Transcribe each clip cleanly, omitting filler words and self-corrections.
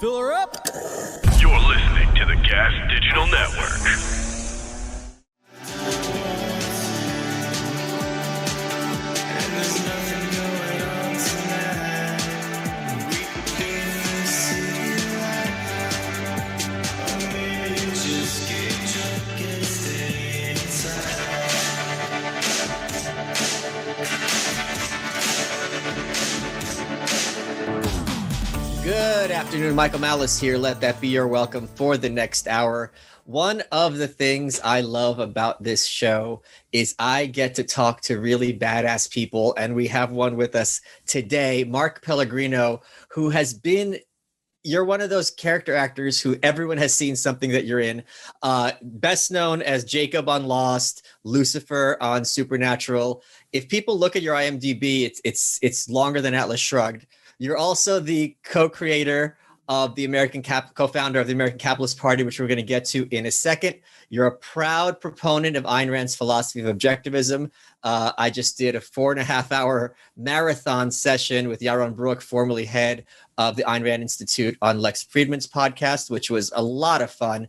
Fill her up. You're listening to the Gas Digital Network. Good afternoon, Michael Malice here. Let that be your welcome for the next hour. One of the things I love about this show is I get to talk to really badass people, and we have one with us today, Mark Pellegrino, who has been, you're one of those character actors who everyone has seen something that you're in. Best known as Jacob on Lost, Lucifer on Supernatural. If people look at your IMDb, it's longer than Atlas Shrugged. You're also the co-creator of the co-founder of the American Capitalist Party, which we're going to get to in a second. You're a proud proponent of Ayn Rand's philosophy of objectivism. I just did a 4.5-hour marathon session with Yaron Brook, formerly head of the Ayn Rand Institute, on Lex Friedman's podcast, which was a lot of fun.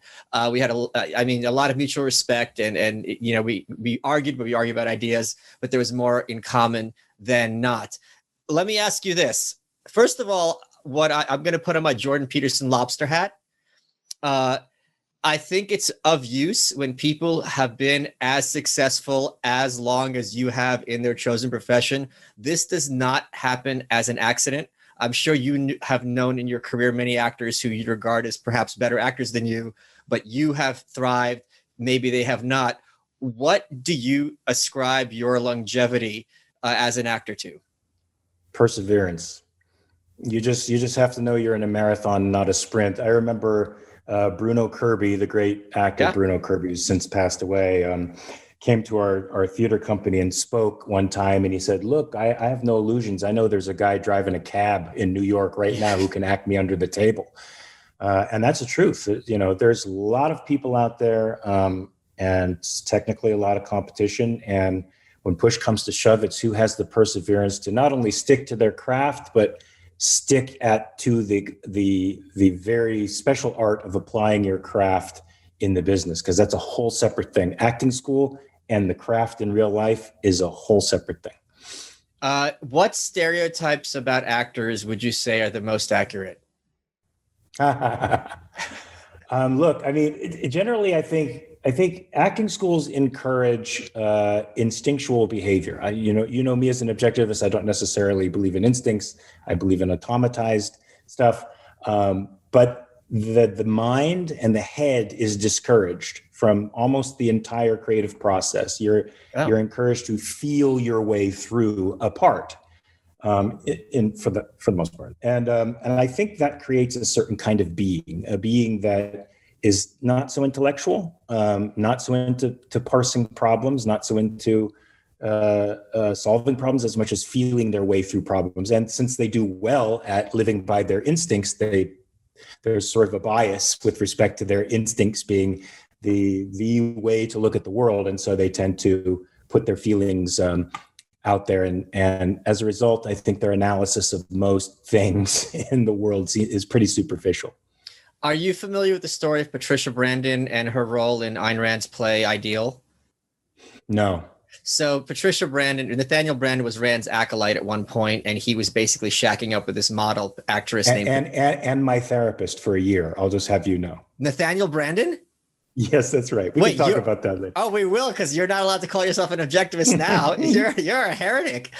We had a lot of mutual respect, and you know, we argued, but we argued about ideas, but there was more in common than not. Let me ask you this. First of all, what I'm going to put on my Jordan Peterson lobster hat. I think it's of use when people have been as successful as long as you have in their chosen profession. This does not happen as an accident. I'm sure you have known in your career many actors who you regard as perhaps better actors than you, but you have thrived. Maybe they have not. What do you ascribe your longevity as an actor to? Perseverance. You just have to know you're in a marathon, not a sprint. I remember Bruno Kirby, the great actor Bruno Kirby, who's since passed away, came to our theater company and spoke one time, and he said, "Look, I have no illusions. I know there's a guy driving a cab in New York right now who can act me under the table." And that's the truth. You know, there's a lot of people out there, and technically a lot of competition. And when push comes to shove, it's who has the perseverance to not only stick to their craft, but stick to the very special art of applying your craft in the business, because that's a whole separate thing. Acting school and the craft in real life is a whole separate thing. What stereotypes about actors would you say are the most accurate? Look, I mean, generally, I think acting schools encourage instinctual behavior. You know me as an objectivist. I don't necessarily believe in instincts. I believe in automatized stuff. But the mind and the head is discouraged from almost the entire creative process. You're encouraged to feel your way through a part, for the most part. And I think that creates a certain kind of being, a being that is not so intellectual, not so into parsing problems, not so into solving problems as much as feeling their way through problems. And since they do well at living by their instincts, there's sort of a bias with respect to their instincts being the way to look at the world. And so they tend to put their feelings out there. And as a result, I think their analysis of most things in the world is pretty superficial. Are you familiar with the story of Patricia Brandon and her role in Ayn Rand's play Ideal? No. So Patricia Brandon, Nathaniel Brandon was Rand's acolyte at one point, and he was basically shacking up with this model actress named... And my therapist for a year, I'll just have you know. Nathaniel Brandon? Yes, that's right. We can talk about that later. Oh, we will, because you're not allowed to call yourself an objectivist now. You're a heretic.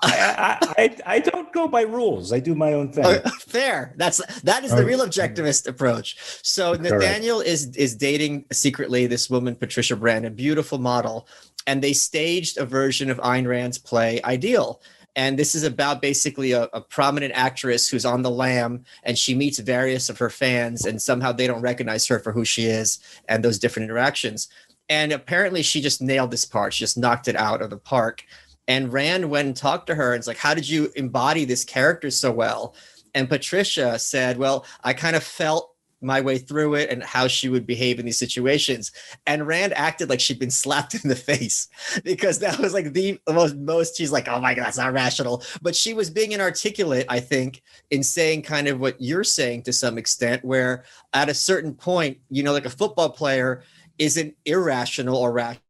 I don't go by rules. I do my own thing. Fair. That is the real objectivist approach. So Nathaniel is dating secretly this woman, Patricia Brandon, beautiful model, and they staged a version of Ayn Rand's play Ideal. And this is about basically a prominent actress who's on the lam, and she meets various of her fans, and somehow they don't recognize her for who she is, and those different interactions. And apparently she just nailed this part. She just knocked it out of the park. And Rand went and talked to her and it's like, how did you embody this character so well? And Patricia said, well, I kind of felt my way through it and how she would behave in these situations. And Rand acted like she'd been slapped in the face, because that was like the most she's like, oh my God, that's not rational. But she was being inarticulate, I think, in saying kind of what you're saying to some extent, where at a certain point, you know, like a football player isn't irrational or rational.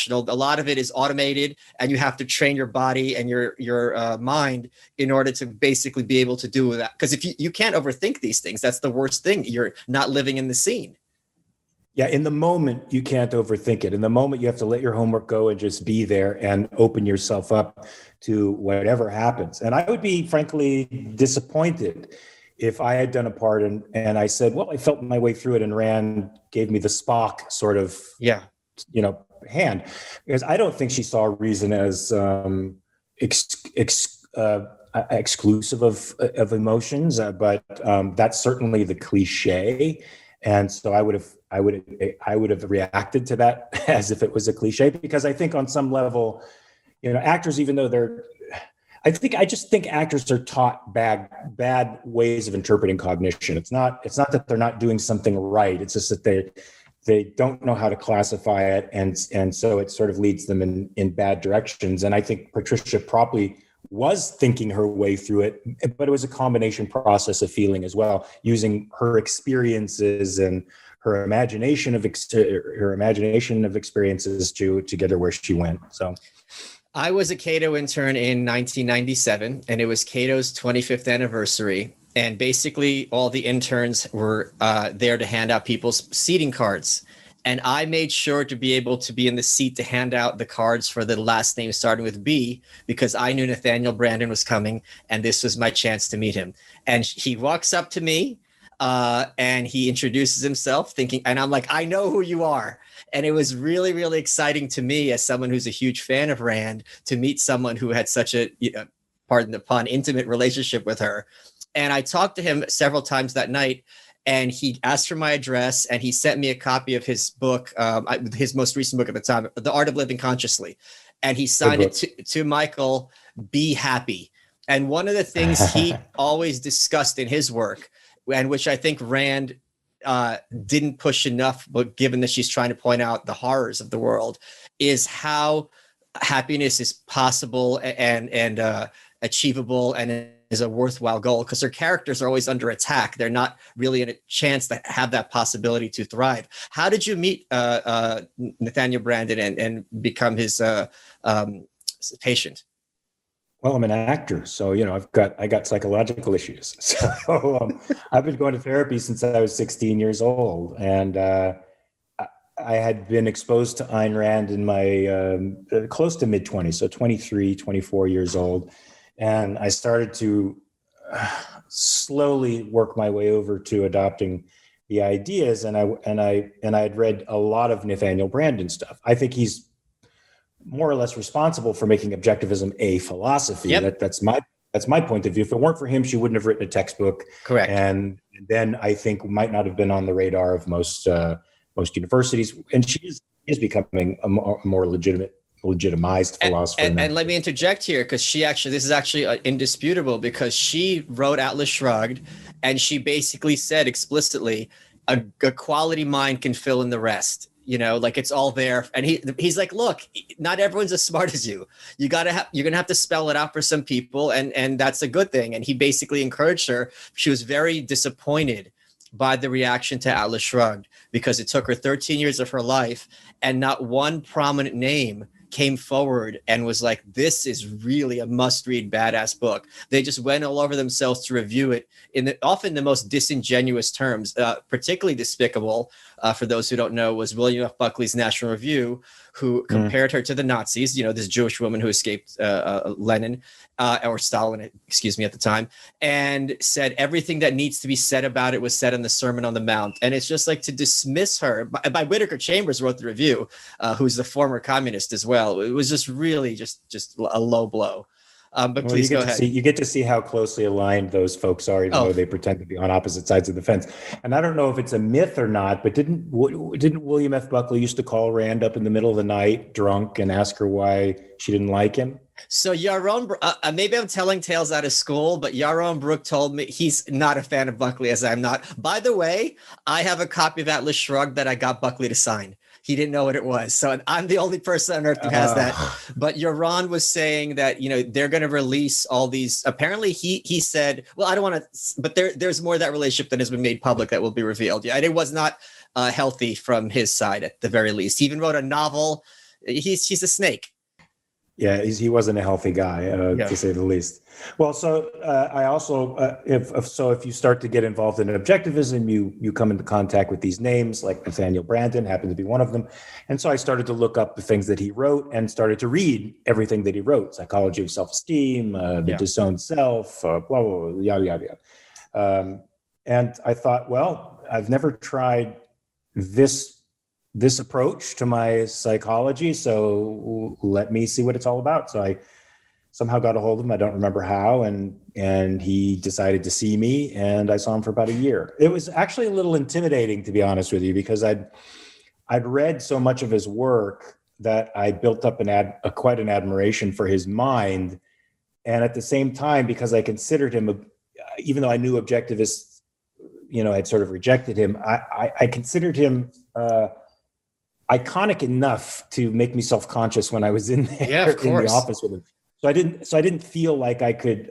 A lot of it is automated, and you have to train your body and your mind in order to basically be able to do that. Because if you can't overthink these things, that's the worst thing. You're not living in the scene. Yeah, in the moment, you can't overthink it. In the moment, you have to let your homework go and just be there and open yourself up to whatever happens. And I would be, frankly, disappointed if I had done a part and I said, well, I felt my way through it, and Rand gave me the Spock sort of, hand, because I don't think she saw reason as exclusive of emotions, but that's certainly the cliche. And so I would have reacted to that as if it was a cliche, because I think on some level, you know, actors, even though I just think actors are taught bad ways of interpreting cognition. It's not that they're not doing something right. It's just that they don't know how to classify it, and so it sort of leads them in bad directions. And I think Patricia probably was thinking her way through it, but it was a combination process of feeling as well, using her experiences and her imagination of experiences to get her where she went. So I was a Cato intern in 1997, and it was Cato's 25th anniversary. And basically all the interns were there to hand out people's seating cards. And I made sure to be able to be in the seat to hand out the cards for the last name starting with B, because I knew Nathaniel Brandon was coming, and this was my chance to meet him. And he walks up to me and he introduces himself, thinking, and I'm like, I know who you are. And it was really, really exciting to me, as someone who's a huge fan of Rand, to meet someone who had such a, pardon the pun, intimate relationship with her. And I talked to him several times that night, and he asked for my address, and he sent me a copy of his book, his most recent book at the time, The Art of Living Consciously. And he signed it to Michael, Be Happy. And one of the things he always discussed in his work, and which I think Rand didn't push enough, but given that she's trying to point out the horrors of the world, is how happiness is possible and achievable and is a worthwhile goal, because her characters are always under attack. They're not really in a chance to have that possibility to thrive. How did you meet Nathaniel Brandon and become his patient? Well, I'm an actor, so I got psychological issues. So I've been going to therapy since I was 16 years old, and I had been exposed to Ayn Rand in my close to mid-20s, so 23, 24 years old. And I started to slowly work my way over to adopting the ideas. And I had read a lot of Nathaniel Brandon stuff. I think he's more or less responsible for making objectivism a philosophy. Yep. That's my point of view. If it weren't for him, she wouldn't have written a textbook. Correct. And then I think might not have been on the radar of most universities. And she is becoming a more legitimized philosopher. And let me interject here, because this is actually indisputable, because she wrote Atlas Shrugged, and she basically said explicitly, a quality mind can fill in the rest. Like it's all there. And he's like, look, not everyone's as smart as you. You're gonna have to spell it out for some people, and that's a good thing. And he basically encouraged her. She was very disappointed by the reaction to Atlas Shrugged, because it took her 13 years of her life, and not one prominent name came forward and was like, this is really a must-read badass book. They just went all over themselves to review it in often the most disingenuous terms. Particularly despicable, for those who don't know, was William F. Buckley's National Review, who compared her to the Nazis, this Jewish woman who escaped Lenin, or Stalin, excuse me, at the time, and said everything that needs to be said about it was said in the Sermon on the Mount. And it's just like to dismiss her. By Whittaker Chambers wrote the review, who's the former communist as well. It was just really just a low blow. But please go ahead. You get to see how closely aligned those folks are, even though they pretend to be on opposite sides of the fence. And I don't know if it's a myth or not, but didn't William F. Buckley used to call Rand up in the middle of the night drunk and ask her why she didn't like him? So Yaron, maybe I'm telling tales out of school, but Yaron Brook told me he's not a fan of Buckley, as I'm not. By the way, I have a copy of Atlas Shrugged that I got Buckley to sign. He didn't know what it was. So I'm the only person on earth who has that. But Yaron was saying that, they're going to release all these. Apparently he said, well, I don't want to, but there's more of that relationship that has been made public that will be revealed. Yeah, and it was not healthy from his side at the very least. He even wrote a novel. He's a snake. Yeah, he wasn't a healthy guy, to say the least. Well, so I also, if you start to get involved in objectivism, you come into contact with these names, like Nathaniel Branden happened to be one of them. And so I started to look up the things that he wrote and started to read everything that he wrote: Psychology of Self-Esteem, The Disowned Self, blah, blah, blah, yada, yada, yada. And I thought, well, I've never tried this approach to my psychology, so let me see what it's all about. So I somehow got a hold of him. I don't remember how, and he decided to see me, and I saw him for about a year. It was actually a little intimidating, to be honest with you, because I'd read so much of his work that I built up quite an admiration for his mind, and at the same time, because I considered him, even though I knew objectivists, had sort of rejected him, I considered him iconic enough to make me self-conscious when I was in there in the office with him. So I didn't feel like I could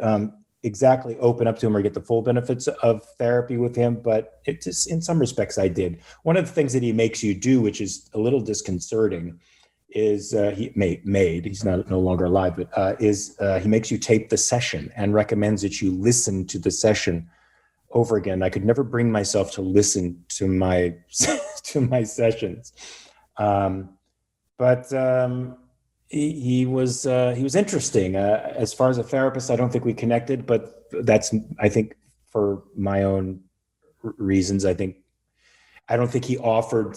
exactly open up to him or get the full benefits of therapy with him, but it just, in some respects, I did. One of the things that he makes you do, which is a little disconcerting, is he's no longer alive, but he makes you tape the session and recommends that you listen to the session over again. I could never bring myself to listen to my sessions. But he was interesting. As far as a therapist, I don't think we connected, but that's, I think, for my own reasons. I don't think he offered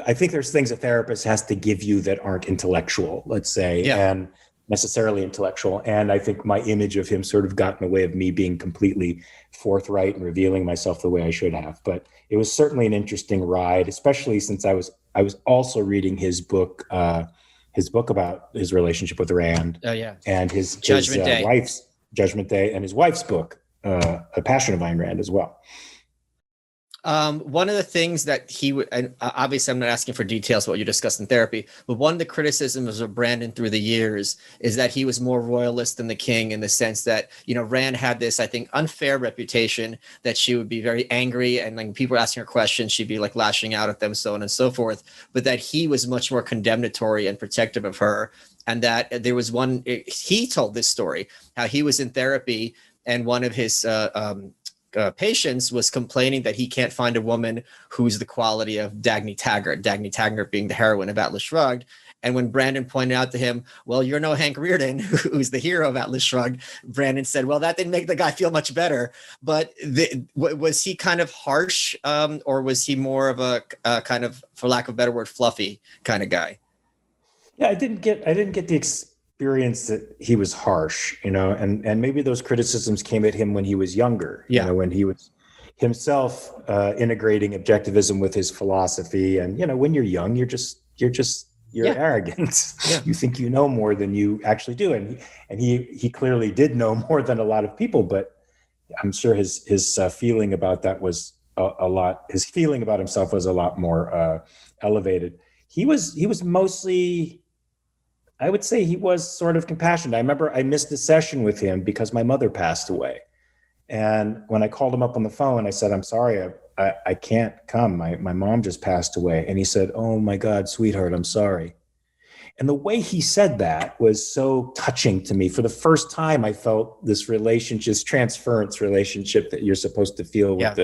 I think there's things a therapist has to give you that aren't intellectual, let's say, and necessarily intellectual. And I think my image of him sort of got in the way of me being completely forthright and revealing myself the way I should have. But it was certainly an interesting ride, especially since I was also reading his book about his relationship with Rand. Oh yeah. And his wife's Judgment Day, and his wife's book, A Passion of Ayn Rand, as well. One of the things that he would, and obviously I'm not asking for details of what you discussed in therapy, but one of the criticisms of Branden through the years is that he was more royalist than the king, in the sense that, Rand had this, I think, unfair reputation that she would be very angry, and like people were asking her questions, she'd be like lashing out at them, so on and so forth, but that he was much more condemnatory and protective of her. And that there was he told this story, how he was in therapy and one of his, patients was complaining that he can't find a woman who's the quality of Dagny Taggart being the heroine of Atlas Shrugged. And when Branden pointed out to him, well, you're no Hank Rearden, who's the hero of Atlas Shrugged, Branden said, well, that didn't make the guy feel much better. But was he kind of harsh, or was he more of a kind of, for lack of a better word, fluffy kind of guy? Yeah, I didn't get the experience that he was harsh, and maybe those criticisms came at him when he was younger, when he was himself integrating objectivism with his philosophy. And when you're young, you're arrogant. You think you know more than you actually do, and he clearly did know more than a lot of people, but I'm sure his feeling about that was his feeling about himself was a lot more elevated. He was mostly, I would say, he was sort of compassionate. I remember I missed a session with him because my mother passed away. And when I called him up on the phone, I said, I'm sorry, I can't come. My mom just passed away. And he said, oh my God, sweetheart, I'm sorry. And the way he said that was so touching to me. For the first time, I felt this transference relationship that you're supposed to feel with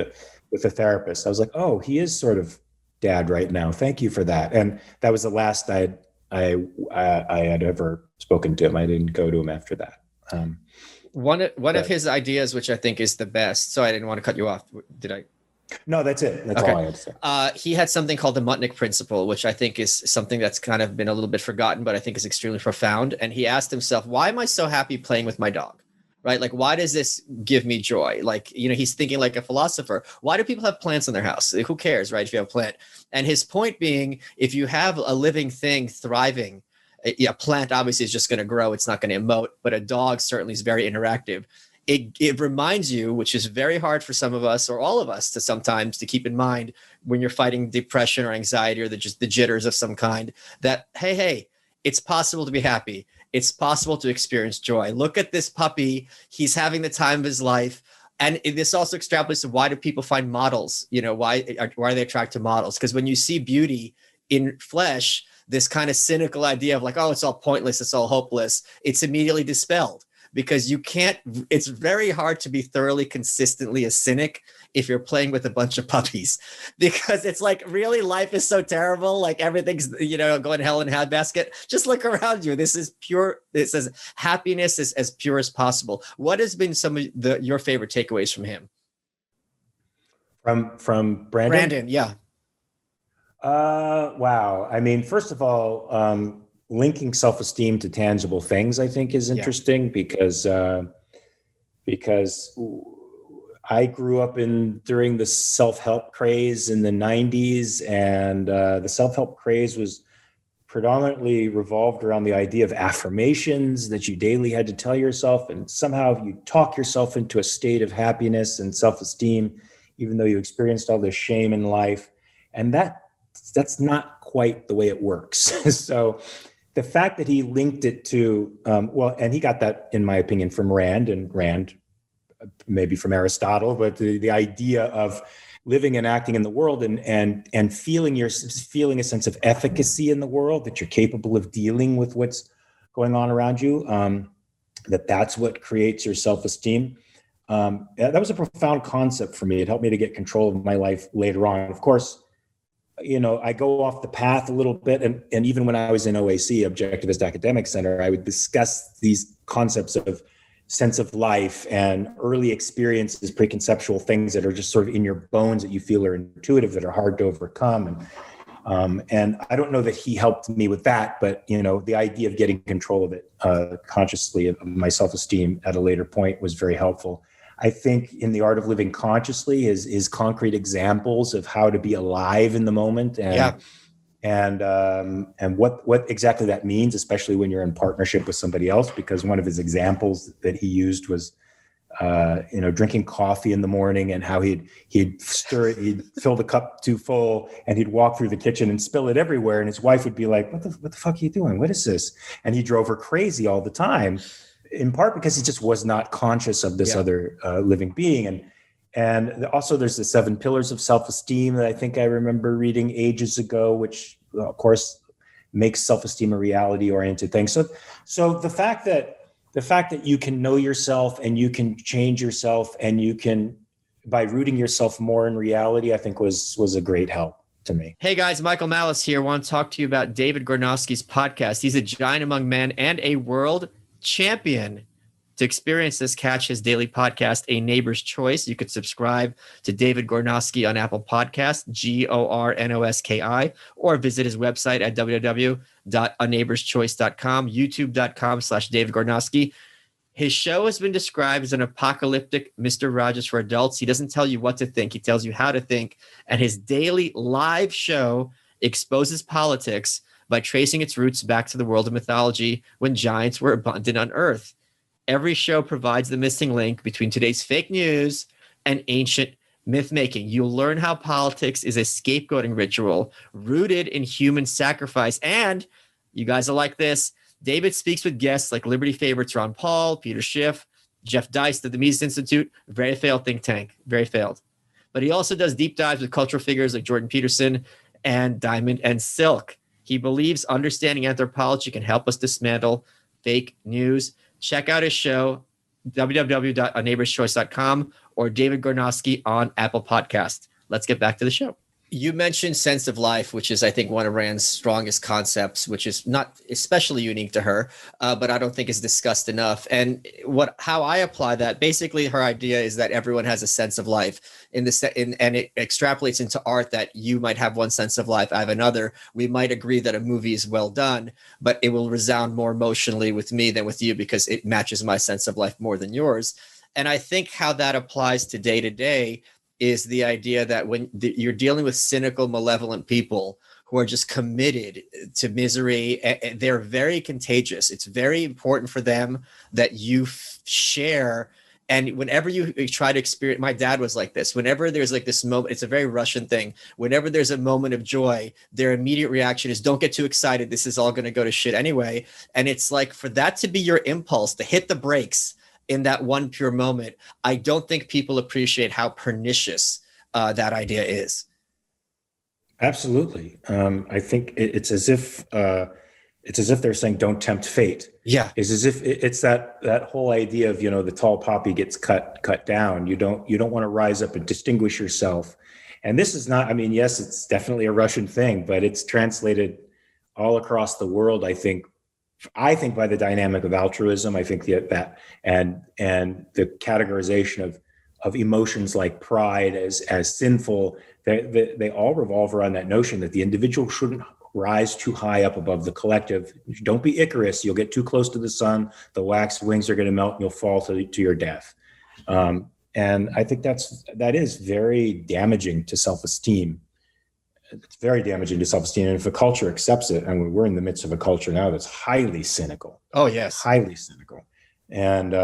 the therapist. I was like, oh, he is sort of dad right now. Thank you for that. And that was the last I had ever spoken to him. I didn't go to him after that. One of his ideas, which I think is the best. So I didn't want to cut you off. Did I? No, that's it. That's all I had to say. He had something called the Muttnick Principle, which I think is something that's kind of been a little bit forgotten, but I think is extremely profound. And he asked himself, why am I so happy playing with my dog? Right? Like, why does this give me joy? Like, he's thinking like a philosopher. Why do people have plants in their house? Who cares, right? If you have a plant. And his point being, if you have a living thing thriving, A plant obviously is just going to grow. It's not going to emote, but a dog certainly is very interactive. It reminds you, which is very hard for some of us or all of us to sometimes to keep in mind when you're fighting depression or anxiety or the jitters of some kind, that, hey, it's possible to be happy. It's possible to experience joy. Look at this puppy. He's having the time of his life. And this also extrapolates to why do people find models? Why are they attracted to models? Because when you see beauty in flesh, this kind of cynical idea of like, oh, it's all pointless, it's all hopeless, it's immediately dispelled. Because it's very hard to be thoroughly consistently a cynic if you're playing with a bunch of puppies, because it's like, really, life is so terrible. Like everything's, going hell in a handbasket. Just look around you. This is pure. It says happiness is as pure as possible. What has been some of your favorite takeaways from him? From Brandon? Brandon, yeah. Wow. I mean, first of all, linking self-esteem to tangible things, I think, is interesting because I grew up during the self-help craze in the 90s, and the self-help craze was predominantly revolved around the idea of affirmations that you daily had to tell yourself, and somehow you talk yourself into a state of happiness and self-esteem, even though you experienced all this shame in life. And that's not quite the way it works. So the fact that he linked it to, and he got that, in my opinion, from Rand, and Rand maybe from Aristotle, but the idea of living and acting in the world and feeling a sense of efficacy in the world, that you're capable of dealing with what's going on around you, that's what creates your self-esteem. That was a profound concept for me. It helped me to get control of my life later on. Of course, I go off the path a little bit. And even when I was in OAC, Objectivist Academic Center, I would discuss these concepts of sense of life and early experiences, preconceptual things that are just sort of in your bones that you feel are intuitive, that are hard to overcome. And I don't know that he helped me with that, but, the idea of getting control of it consciously, of my self-esteem at a later point, was very helpful. I think in The Art of Living Consciously is concrete examples of how to be alive in the moment and what exactly that means, especially when you're in partnership with somebody else, because one of his examples that he used was, drinking coffee in the morning, and how he'd stir it, he'd fill the cup too full, and he'd walk through the kitchen and spill it everywhere. And his wife would be like, what the fuck are you doing? What is this? And he drove her crazy all the time, in part because he just was not conscious of this other living being. And also there's the 7 pillars of self-esteem that I think I remember reading ages ago, which of course makes self-esteem a reality-oriented thing. So the fact that you can know yourself and you can change yourself, and you can, by rooting yourself more in reality, I think was a great help to me. Hey guys, Michael Malice here. I want to talk to you about David Garnovsky's podcast. He's a giant among men and a world champion. To experience this, catch his daily podcast, A Neighbor's Choice. You could subscribe to David Garnovsky on Apple Podcasts, Gornoski, or visit his website at www.aneighborschoice.com, youtube.com/David Garnovsky. His show has been described as an apocalyptic Mr. Rogers for adults. He doesn't tell you what to think. He tells you how to think. And his daily live show exposes politics by tracing its roots back to the world of mythology when giants were abundant on Earth. Every show provides the missing link between today's fake news and ancient myth-making. You'll learn how politics is a scapegoating ritual rooted in human sacrifice. And you guys are like this. David speaks with guests like Liberty favorites Ron Paul, Peter Schiff, Jeff Deist of the Mises Institute, very failed think tank, very failed. But he also does deep dives with cultural figures like Jordan Peterson and Diamond and Silk. He believes understanding anthropology can help us dismantle fake news. Check out his show, www.aneighborschoice.com, or David Garnovsky on Apple Podcasts. Let's get back to the show. You mentioned sense of life, which is, I think, one of Rand's strongest concepts, which is not especially unique to her, but I don't think is discussed enough. And how I apply that, basically her idea is that everyone has a sense of life and it extrapolates into art, that you might have one sense of life, I have another. We might agree that a movie is well done, but it will resound more emotionally with me than with you because it matches my sense of life more than yours. And I think how that applies to day is the idea that when you're dealing with cynical, malevolent people who are just committed to misery. And they're very contagious. It's very important for them that you share. And whenever you try to experience, my dad was like this, whenever there's like this moment, it's a very Russian thing. Whenever there's a moment of joy, their immediate reaction is, don't get too excited. This is all going to go to shit anyway. And it's like, for that to be your impulse, to hit the brakes in that one pure moment, I don't think people appreciate how pernicious that idea is. Absolutely. I think it's as if they're saying, don't tempt fate. Yeah. It's as if it's that whole idea of, the tall poppy gets cut down. You don't want to rise up and distinguish yourself. And this is not, yes, it's definitely a Russian thing, but it's translated all across the world, I think by the dynamic of altruism. I think that and the categorization of emotions like pride as sinful, they all revolve around that notion that the individual shouldn't rise too high up above the collective. Don't be Icarus. You'll get too close to the sun. The wax wings are going to melt and you'll fall to your death. And I think that is very damaging to self-esteem. It's very damaging to self-esteem. And if a culture accepts it, and we're in the midst of a culture now that's highly cynical. Oh, yes. Highly cynical. And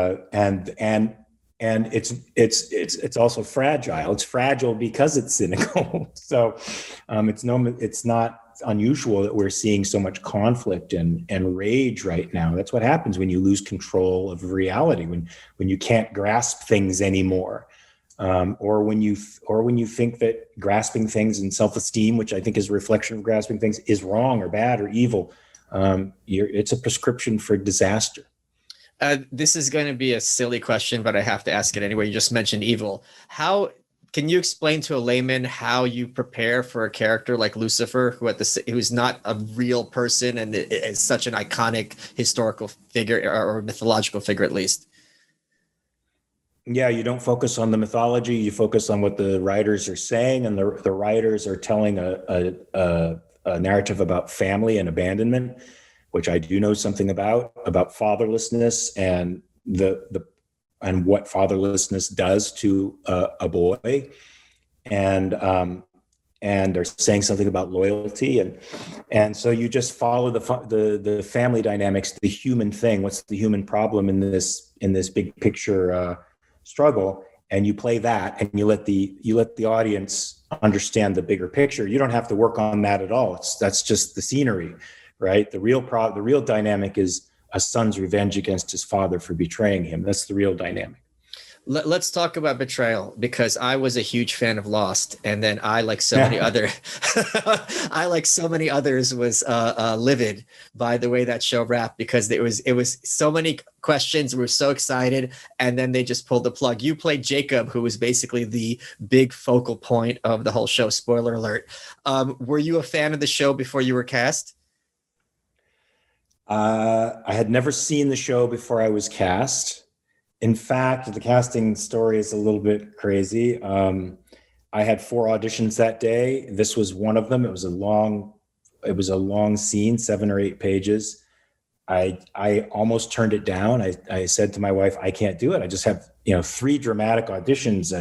it's also fragile. It's fragile because it's cynical. So it's not unusual that we're seeing so much conflict and rage right now. That's what happens when you lose control of reality, when you can't grasp things anymore, or when you think that grasping things and self-esteem, which I think is a reflection of grasping things, is wrong or bad or evil. It's a prescription for disaster. This is going to be a silly question, but I have to ask it anyway. You just mentioned evil. How can you explain to a layman how you prepare for a character like Lucifer, who's not a real person and is such an iconic historical figure or mythological figure, at least? Yeah, you don't focus on the mythology. You focus on what the writers are saying, and the writers are telling a narrative about family and abandonment, which I do know something about fatherlessness and and what fatherlessness does to a boy, and they're saying something about loyalty, and so you just follow the family dynamics, the human thing. What's the human problem in this big picture struggle? And you play that, and you let the audience understand the bigger picture. You don't have to work on that at all. That's just the scenery, right? The real dynamic is a son's revenge against his father for betraying him. That's the real dynamic. Let's talk about betrayal, because I was a huge fan of Lost, and then I, like so many others, was livid by the way that show wrapped, because it was so many questions. We were so excited, and then they just pulled the plug. You played Jacob, who was basically the big focal point of the whole show. Spoiler alert. Were you a fan of the show before you were cast? I had never seen the show before I was cast. In fact, the casting story is a little bit crazy. I had 4 auditions that day. This was one of them. It was a long scene, 7 or 8 pages. I almost turned it down. I said to my wife, I can't do it. I just have 3 dramatic auditions,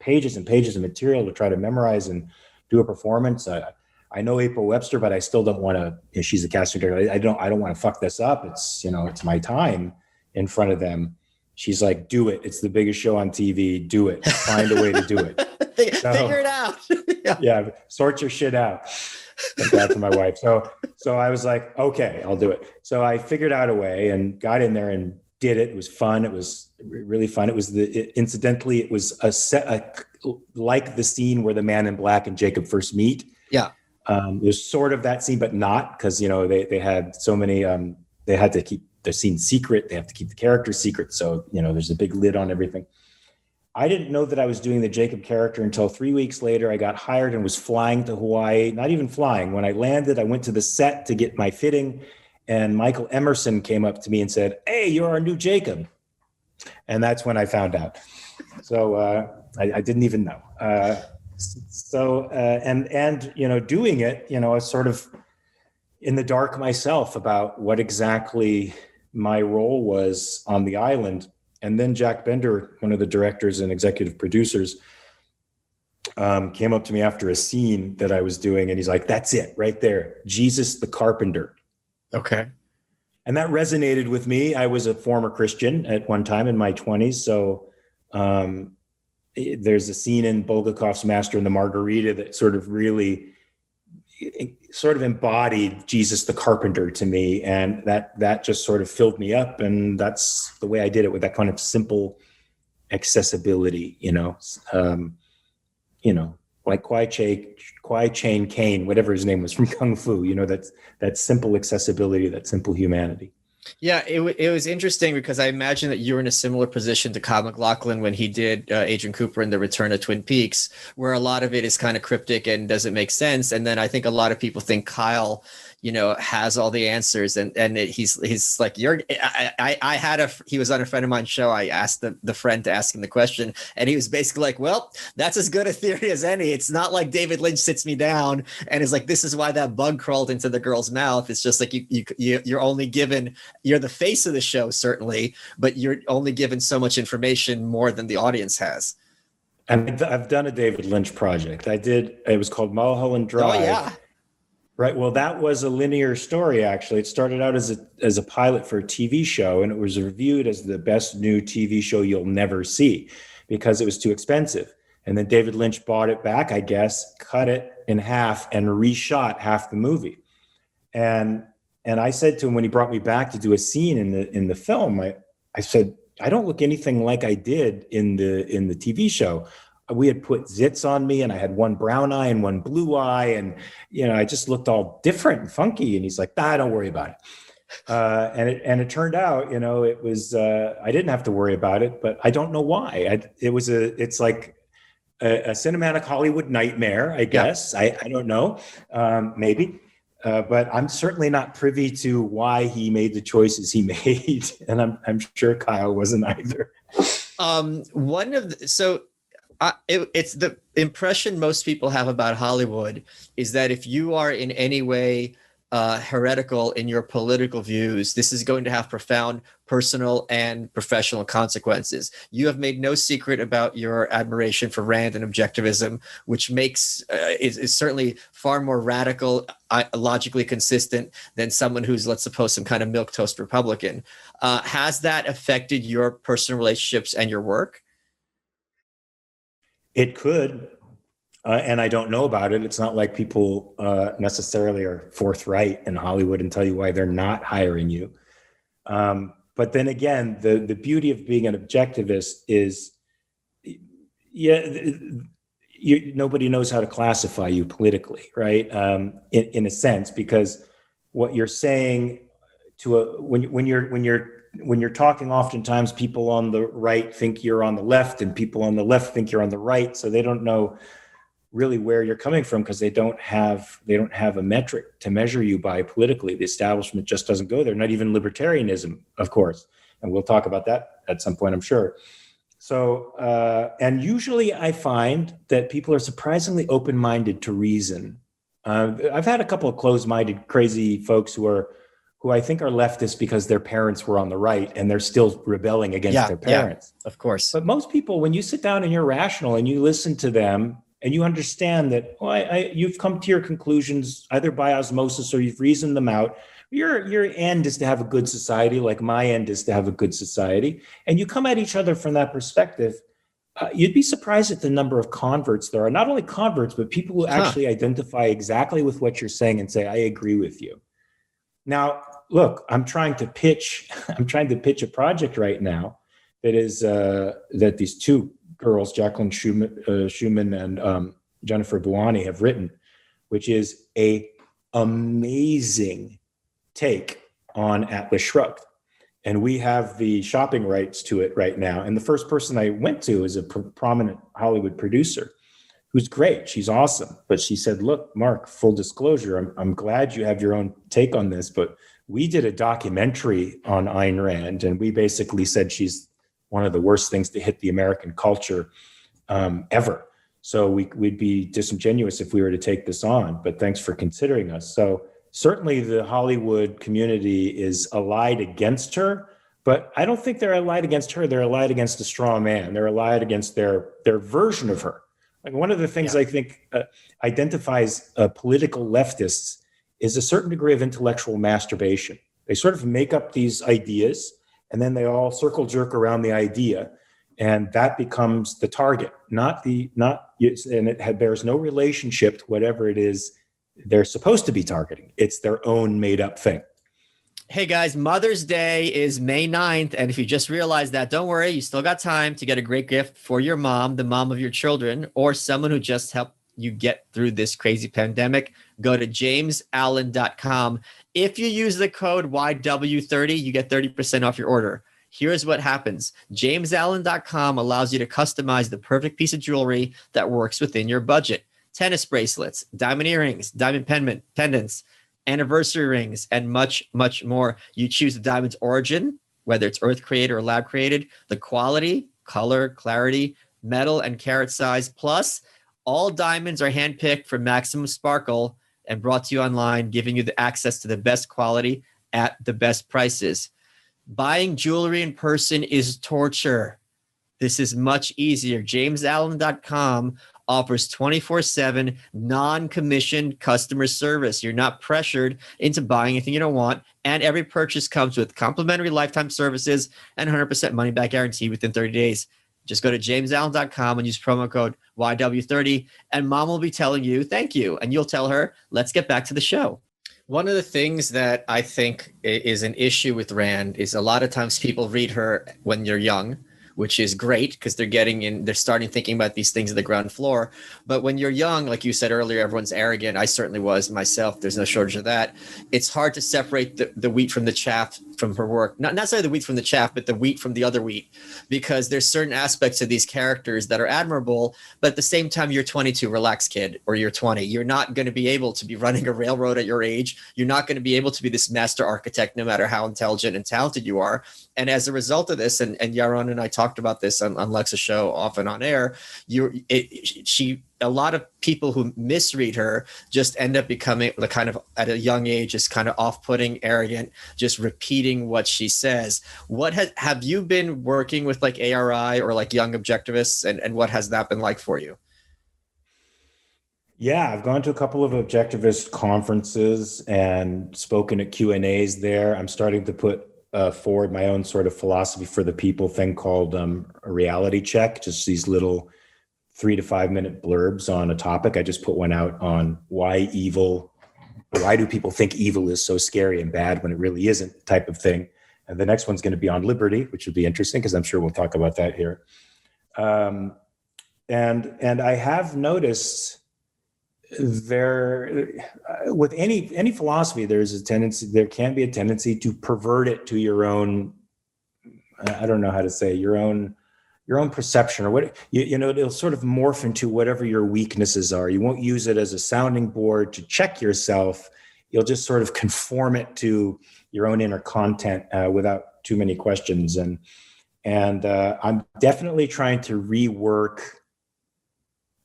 pages and pages of material to try to memorize and do a performance. I know April Webster, but I still don't want to. She's a casting director. I don't want to fuck this up. It's it's my time in front of them. She's like, do it. It's the biggest show on TV. Do it. Find a way to do it. Figure it out. Yeah, sort your shit out. Like that to my wife. So I was like, okay, I'll do it. So I figured out a way and got in there and did it. It was fun. It was really fun. It was incidentally, it was like the scene where the man in black and Jacob first meet. Yeah. There's sort of that scene, but not, because they had so many. They had to keep the scene secret. They have to keep the characters secret. So there's a big lid on everything. I didn't know that I was doing the Jacob character until 3 weeks later. I got hired and was flying to Hawaii. Not even flying. When I landed, I went to the set to get my fitting, and Michael Emerson came up to me and said, "Hey, you're our new Jacob." And that's when I found out. So I didn't even know. Doing it, I was sort of in the dark myself about what exactly my role was on the island. And then Jack Bender, one of the directors and executive producers, came up to me after a scene that I was doing, and he's like, "That's it right there, Jesus the carpenter." Okay. And that resonated with me. I was a former Christian at one time in my 20s. So there's a scene in Bulgakov's Master and the Margarita that sort of really embodied Jesus the carpenter to me. And that just sort of filled me up. And that's the way I did it, with that kind of simple accessibility, like Kwai Chang Caine, whatever his name was from Kung Fu, that simple accessibility, that simple humanity. Yeah, it was interesting because I imagine that you were in a similar position to Kyle MacLachlan when he did Agent Cooper in The Return of Twin Peaks, where a lot of it is kind of cryptic and doesn't make sense. And then I think a lot of people think Kyle, has all the answers, and he's like, he was on a friend of mine's show. I asked the friend to ask him the question, and he was basically like, well, that's as good a theory as any. It's not like David Lynch sits me down and is like, this is why that bug crawled into the girl's mouth. It's just like you're only given, you're the face of the show, certainly, but you're only given so much information more than the audience has. And I've done a David Lynch project. It was called Mulholland Drive. Oh yeah. Right. Well, that was a linear story, actually. It started out as a pilot for a TV show, and it was reviewed as the best new TV show you'll never see because it was too expensive. And then David Lynch bought it back, I guess, cut it in half and reshot half the movie. And I said to him when he brought me back to do a scene in the film, I said, I don't look anything like I did in the TV show. We had put zits on me, and I had one brown eye and one blue eye, and I just looked all different and funky. And he's like, don't worry about it. And it turned out, it was I didn't have to worry about it, but I don't know why. It's like a cinematic Hollywood nightmare, I guess. Yeah. I don't know, maybe, but I'm certainly not privy to why he made the choices he made, and I'm sure Kyle wasn't either. It's the impression most people have about Hollywood is that if you are in any way heretical in your political views, this is going to have profound personal and professional consequences. You have made no secret about your admiration for Rand and objectivism, which is certainly far more radical, logically consistent than someone who's, let's suppose, some kind of milquetoast Republican. Has that affected your personal relationships and your work? It could, and I don't know about it. It's not like people necessarily are forthright in Hollywood and tell you why they're not hiring you. But then again, the beauty of being an objectivist is, nobody knows how to classify you politically, right? In a sense, because what you're saying when you're talking, oftentimes people on the right think you're on the left, and people on the left think you're on the right. So they don't know really where you're coming from because they don't have a metric to measure you by politically. The establishment just doesn't go there. Not even libertarianism, of course. And we'll talk about that at some point, I'm sure. So, and usually I find that people are surprisingly open-minded to reason. I've had a couple of closed-minded, crazy folks who I think are leftists because their parents were on the right and they're still rebelling against their parents. Yeah, of course. But most people, when you sit down and you're rational and you listen to them and you understand that you've come to your conclusions either by osmosis or you've reasoned them out, your end is to have a good society, like my end is to have a good society. And you come at each other from that perspective, you'd be surprised at the number of converts there are. Not only converts, but people who actually identify exactly with what you're saying and say, I agree with you. Now, look, I'm trying to pitch a project right now that is that these two girls, Jacqueline Schumann and Jennifer Buani, have written, which is a amazing take on Atlas Shrugged. And we have the shopping rights to it right now. And the first person I went to is a prominent Hollywood producer who's great. She's awesome. But she said, look, Mark, full disclosure, I'm glad you have your own take on this, but we did a documentary on Ayn Rand, and we basically said she's one of the worst things to hit the American culture ever. So we'd be disingenuous if we were to take this on, but thanks for considering us. So certainly the Hollywood community is allied against her, but I don't think they're allied against her. They're allied against a straw man. They're allied against their version of her. Like one of the things Yeah. I think identifies political leftists is a certain degree of intellectual masturbation. They sort of make up these ideas and then they all circle jerk around the idea, and that becomes the target, and it bears no relationship to whatever it is they're supposed to be targeting. It's their own made up thing. Hey guys, Mother's Day is May 9th. And if you just realized that, don't worry, you still got time to get a great gift for your mom, the mom of your children, or someone who just helped you get through this crazy pandemic. Go to jamesallen.com. If you use the code YW30, you get 30% off your order. Here's what happens. jamesallen.com allows you to customize the perfect piece of jewelry that works within your budget. Tennis bracelets, diamond earrings, diamond pendants, anniversary rings, and much, much more. You choose the diamond's origin, whether it's earth created or lab created, the quality, color, clarity, metal, and carat size. Plus, all diamonds are handpicked for maximum sparkle and brought to you online, giving you the access to the best quality at the best prices. Buying jewelry in person is torture. This is much easier. jamesallen.com offers 24/7 non-commissioned customer service. You're not pressured into buying anything you don't want, and every purchase comes with complimentary lifetime services and 100% money back guarantee within 30 days. Just go to jamesallen.com and use promo code YW30, and mom will be telling you thank you, and you'll tell her, let's get back to the show. One of the things that I think is an issue with Rand is a lot of times people read her when you're young, which is great because they're starting thinking about these things at the ground floor. But when you're young, like you said earlier, everyone's arrogant. I certainly was myself. There's no shortage of that. It's hard to separate the wheat from the chaff from her work. Not necessarily the wheat from the chaff, but the wheat from the other wheat, because there's certain aspects of these characters that are admirable. But at the same time, you're 22, relax, kid, or you're 20. You're not going to be able to be running a railroad at your age. You're not going to be able to be this master architect, no matter how intelligent and talented you are. And as a result of this, and Yaron and I talked about this on Lexa's show, often on air, a lot of people who misread her just end up becoming the kind of, at a young age, just kind of off-putting, arrogant, just repeating what she says. Have you been working with like ARI or like young objectivists, and what has that been like for you? Yeah, I've gone to a couple of objectivist conferences and spoken at Q&As there. I'm starting to put forward my own sort of philosophy for the people thing called a reality check, just these little 3 to 5 minute blurbs on a topic. I just put one out on why do people think evil is so scary and bad when it really isn't, type of thing. And the next one's going to be on liberty, which would be interesting because I'm sure we'll talk about that here. And I have noticed with any philosophy, there can be a tendency to pervert it to your own, I don't know how to say, your own perception, or what, it'll sort of morph into whatever your weaknesses are. You won't use it as a sounding board to check yourself. You'll just sort of conform it to your own inner content without too many questions. And I'm definitely trying to rework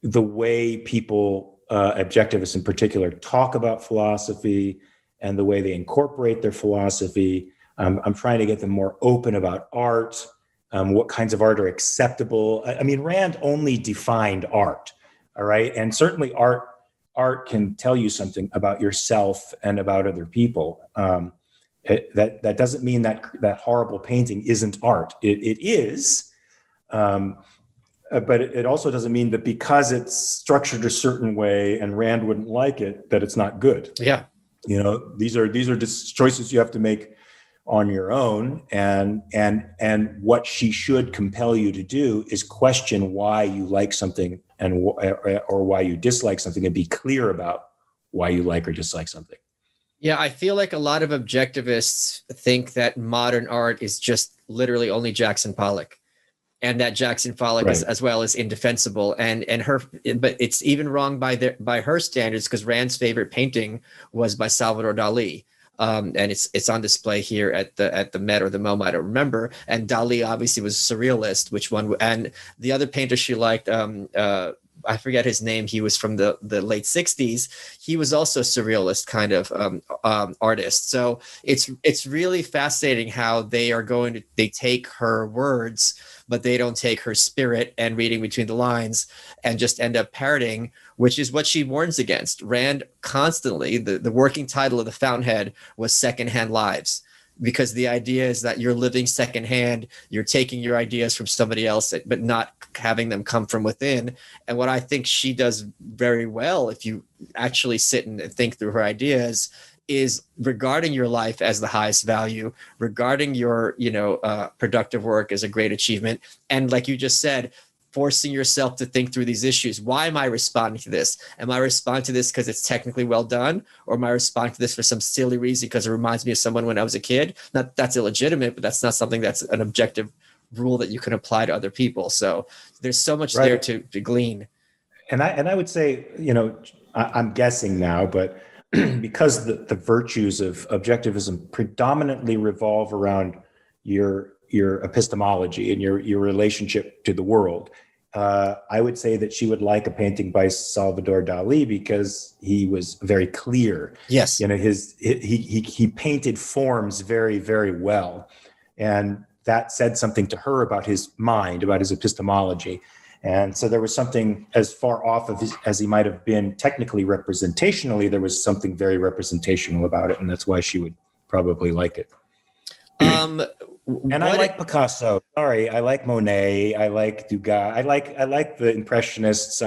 the way people, objectivists in particular, talk about philosophy and the way they incorporate their philosophy. I'm trying to get them more open about art, what kinds of art are acceptable. I mean, Rand only defined art, all right? And certainly art can tell you something about yourself and about other people. That doesn't mean that horrible painting isn't art. It is, but it also doesn't mean that because it's structured a certain way and Rand wouldn't like it, that it's not good. Yeah. These are just choices you have to make on your own. And what she should compel you to do is question why you like something or why you dislike something, and be clear about why you like or dislike something. Yeah, I feel like a lot of objectivists think that modern art is just literally only Jackson Pollock. And that Jackson Pollock Right. is as well as indefensible, but it's even wrong by her standards, because Rand's favorite painting was by Salvador Dali, and it's on display here at the Met or the MoMA, I don't remember. And Dali obviously was a surrealist, and the other painter she liked, I forget his name. He was from the late 60s. He was also a surrealist kind of artist. So it's really fascinating how they take her words, but they don't take her spirit and reading between the lines and just end up parroting, which is what she warns against. Rand constantly, the working title of The Fountainhead was Secondhand Lives, because the idea is that you're living secondhand, you're taking your ideas from somebody else, but not having them come from within. And what I think she does very well, if you actually sit and think through her ideas, is regarding your life as the highest value, regarding your, productive work as a great achievement. And like you just said, forcing yourself to think through these issues. Why am I responding to this? Am I responding to this because it's technically well done? Or am I responding to this for some silly reason because it reminds me of someone when I was a kid? Not that's illegitimate, but that's not something that's an objective rule that you can apply to other people. So there's so much there to glean. And I would say, I'm guessing now, but because the virtues of objectivism predominantly revolve around your epistemology and your relationship to the world, I would say that she would like a painting by Salvador Dali because he was very clear. Yes, he painted forms very, very well, and that said something to her about his mind, about his epistemology. And so there was something, as far off as he might have been technically representationally, there was something very representational about it, and that's why she would probably like it. And I like Picasso. Sorry, I like Monet. I like Degas. I like the Impressionists.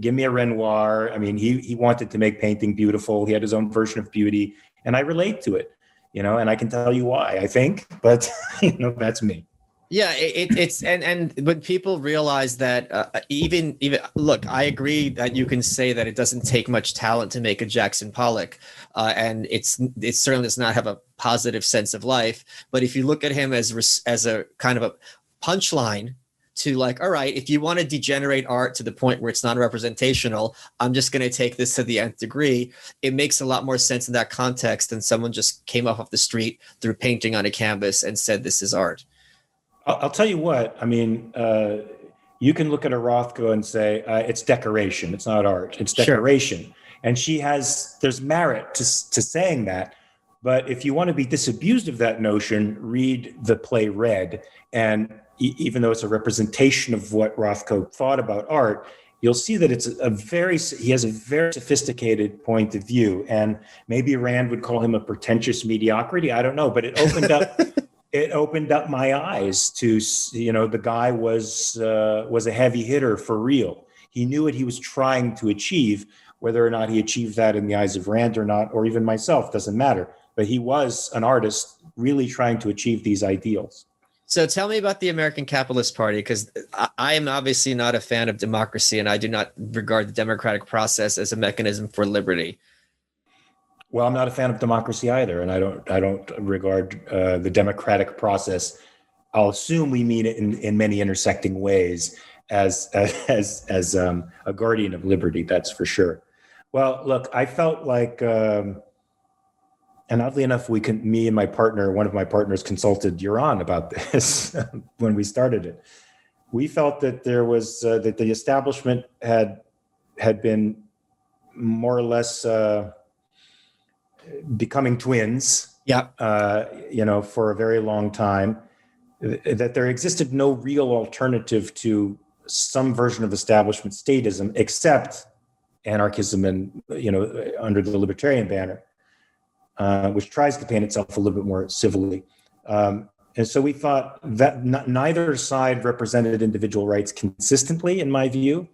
Give me a Renoir. I mean, he wanted to make painting beautiful. He had his own version of beauty, and I relate to it. And I can tell you why. I think, but that's me. Yeah, it's and when people realize that even look, I agree that you can say that it doesn't take much talent to make a Jackson Pollock, and it certainly does not have a positive sense of life. But if you look at him as a kind of a punchline to like, all right, if you want to degenerate art to the point where it's non-representational, I'm just going to take this to the nth degree. It makes a lot more sense in that context than someone just came off the street, threw painting on a canvas, and said this is art. I'll tell you what, I mean, you can look at a Rothko and say, it's decoration. It's not art. It's decoration. Sure. And there's merit to saying that. But if you want to be disabused of that notion, read the play Red. And even though it's a representation of what Rothko thought about art, you'll see that he has a very sophisticated point of view. And maybe Rand would call him a pretentious mediocrity. I don't know, but it opened up... It opened up my eyes to, the guy was a heavy hitter for real. He knew what he was trying to achieve, whether or not he achieved that in the eyes of Rand or not, or even myself, doesn't matter. But he was an artist really trying to achieve these ideals. So tell me about the American Capitalist Party, because I am obviously not a fan of democracy, and I do not regard the democratic process as a mechanism for liberty. Well, I'm not a fan of democracy either, and I don't regard the democratic process. I'll assume we mean it in many intersecting ways as a guardian of liberty. That's for sure. Well, look, I felt like, and oddly enough, me and one of my partners, consulted Yaron about this when we started it. We felt that there was that the establishment had been more or less. Becoming twins, for a very long time, that there existed no real alternative to some version of establishment statism except anarchism and, under the libertarian banner, which tries to paint itself a little bit more civilly. And so we thought that neither side represented individual rights consistently, in my view,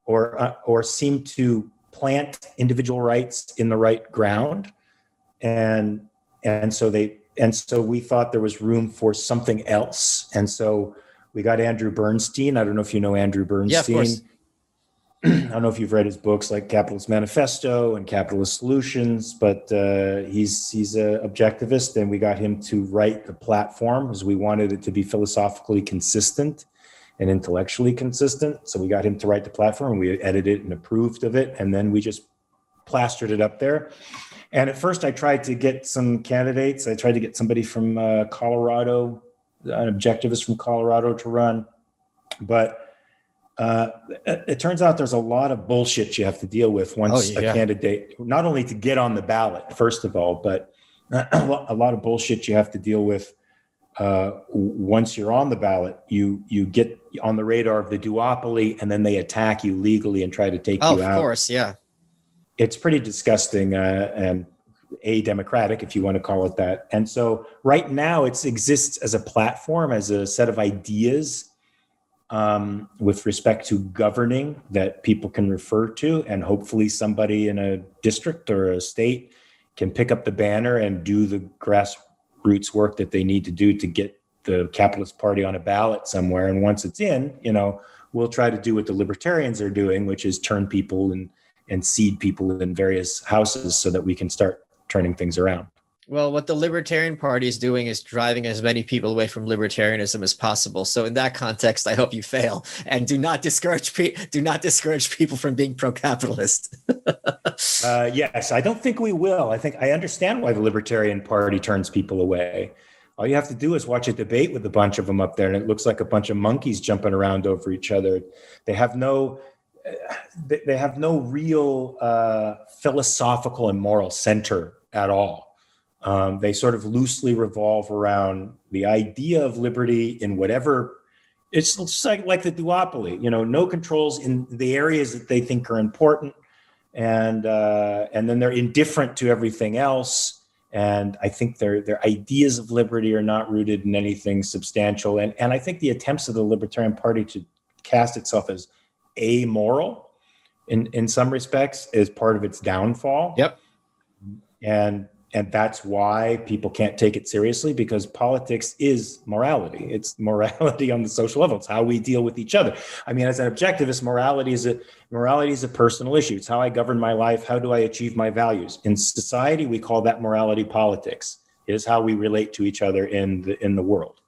or seemed to plant individual rights in the right ground. And so we thought there was room for something else. And so we got Andrew Bernstein. I don't know if you know Andrew Bernstein. Yeah, of course. I don't know if you've read his books like Capitalist Manifesto and Capitalist Solutions, but he's an objectivist, and we got him to write the platform because we wanted it to be philosophically consistent and intellectually consistent. So we got him to write the platform, and we edited it and approved of it, and then we just plastered it up there. And at first I tried to get some candidates. I tried to get somebody from Colorado, an objectivist from Colorado, to run. But It turns out there's a lot of bullshit you have to deal with once a candidate, not only to get on the ballot, first of all, but a lot of bullshit you have to deal with once you're on the ballot. You get on the radar of the duopoly, and then they attack you legally and try to take you out. Of course, yeah. It's pretty disgusting and a-democratic, if you want to call it that. And so right now it exists as a platform, as a set of ideas with respect to governing that people can refer to, and hopefully somebody in a district or a state can pick up the banner and do the grassroots work that they need to do to get the Capitalist Party on a ballot somewhere. And once it's in, we'll try to do what the libertarians are doing, which is turn people and seed people in various houses so that we can start turning things around. Well, what the Libertarian Party is doing is driving as many people away from libertarianism as possible. So in that context, I hope you fail, and do not discourage people from being pro-capitalist. Yes, I don't think we will. I understand why the Libertarian Party turns people away. All you have to do is watch a debate with a bunch of them up there, and it looks like a bunch of monkeys jumping around over each other. They have no real philosophical and moral center at all. They sort of loosely revolve around the idea of liberty in whatever. It's like the duopoly, no controls in the areas that they think are important, and then they're indifferent to everything else. And I think their ideas of liberty are not rooted in anything substantial. And I think the attempts of the Libertarian Party to cast itself as amoral in some respects is part of its downfall. Yep. And that's why people can't take it seriously, because politics is morality. It's morality on the social level. It's how we deal with each other. I mean, as an objectivist, morality is a personal issue. It's how I govern my life. How do I achieve my values? In society, we call that morality politics. It is how we relate to each other in the world.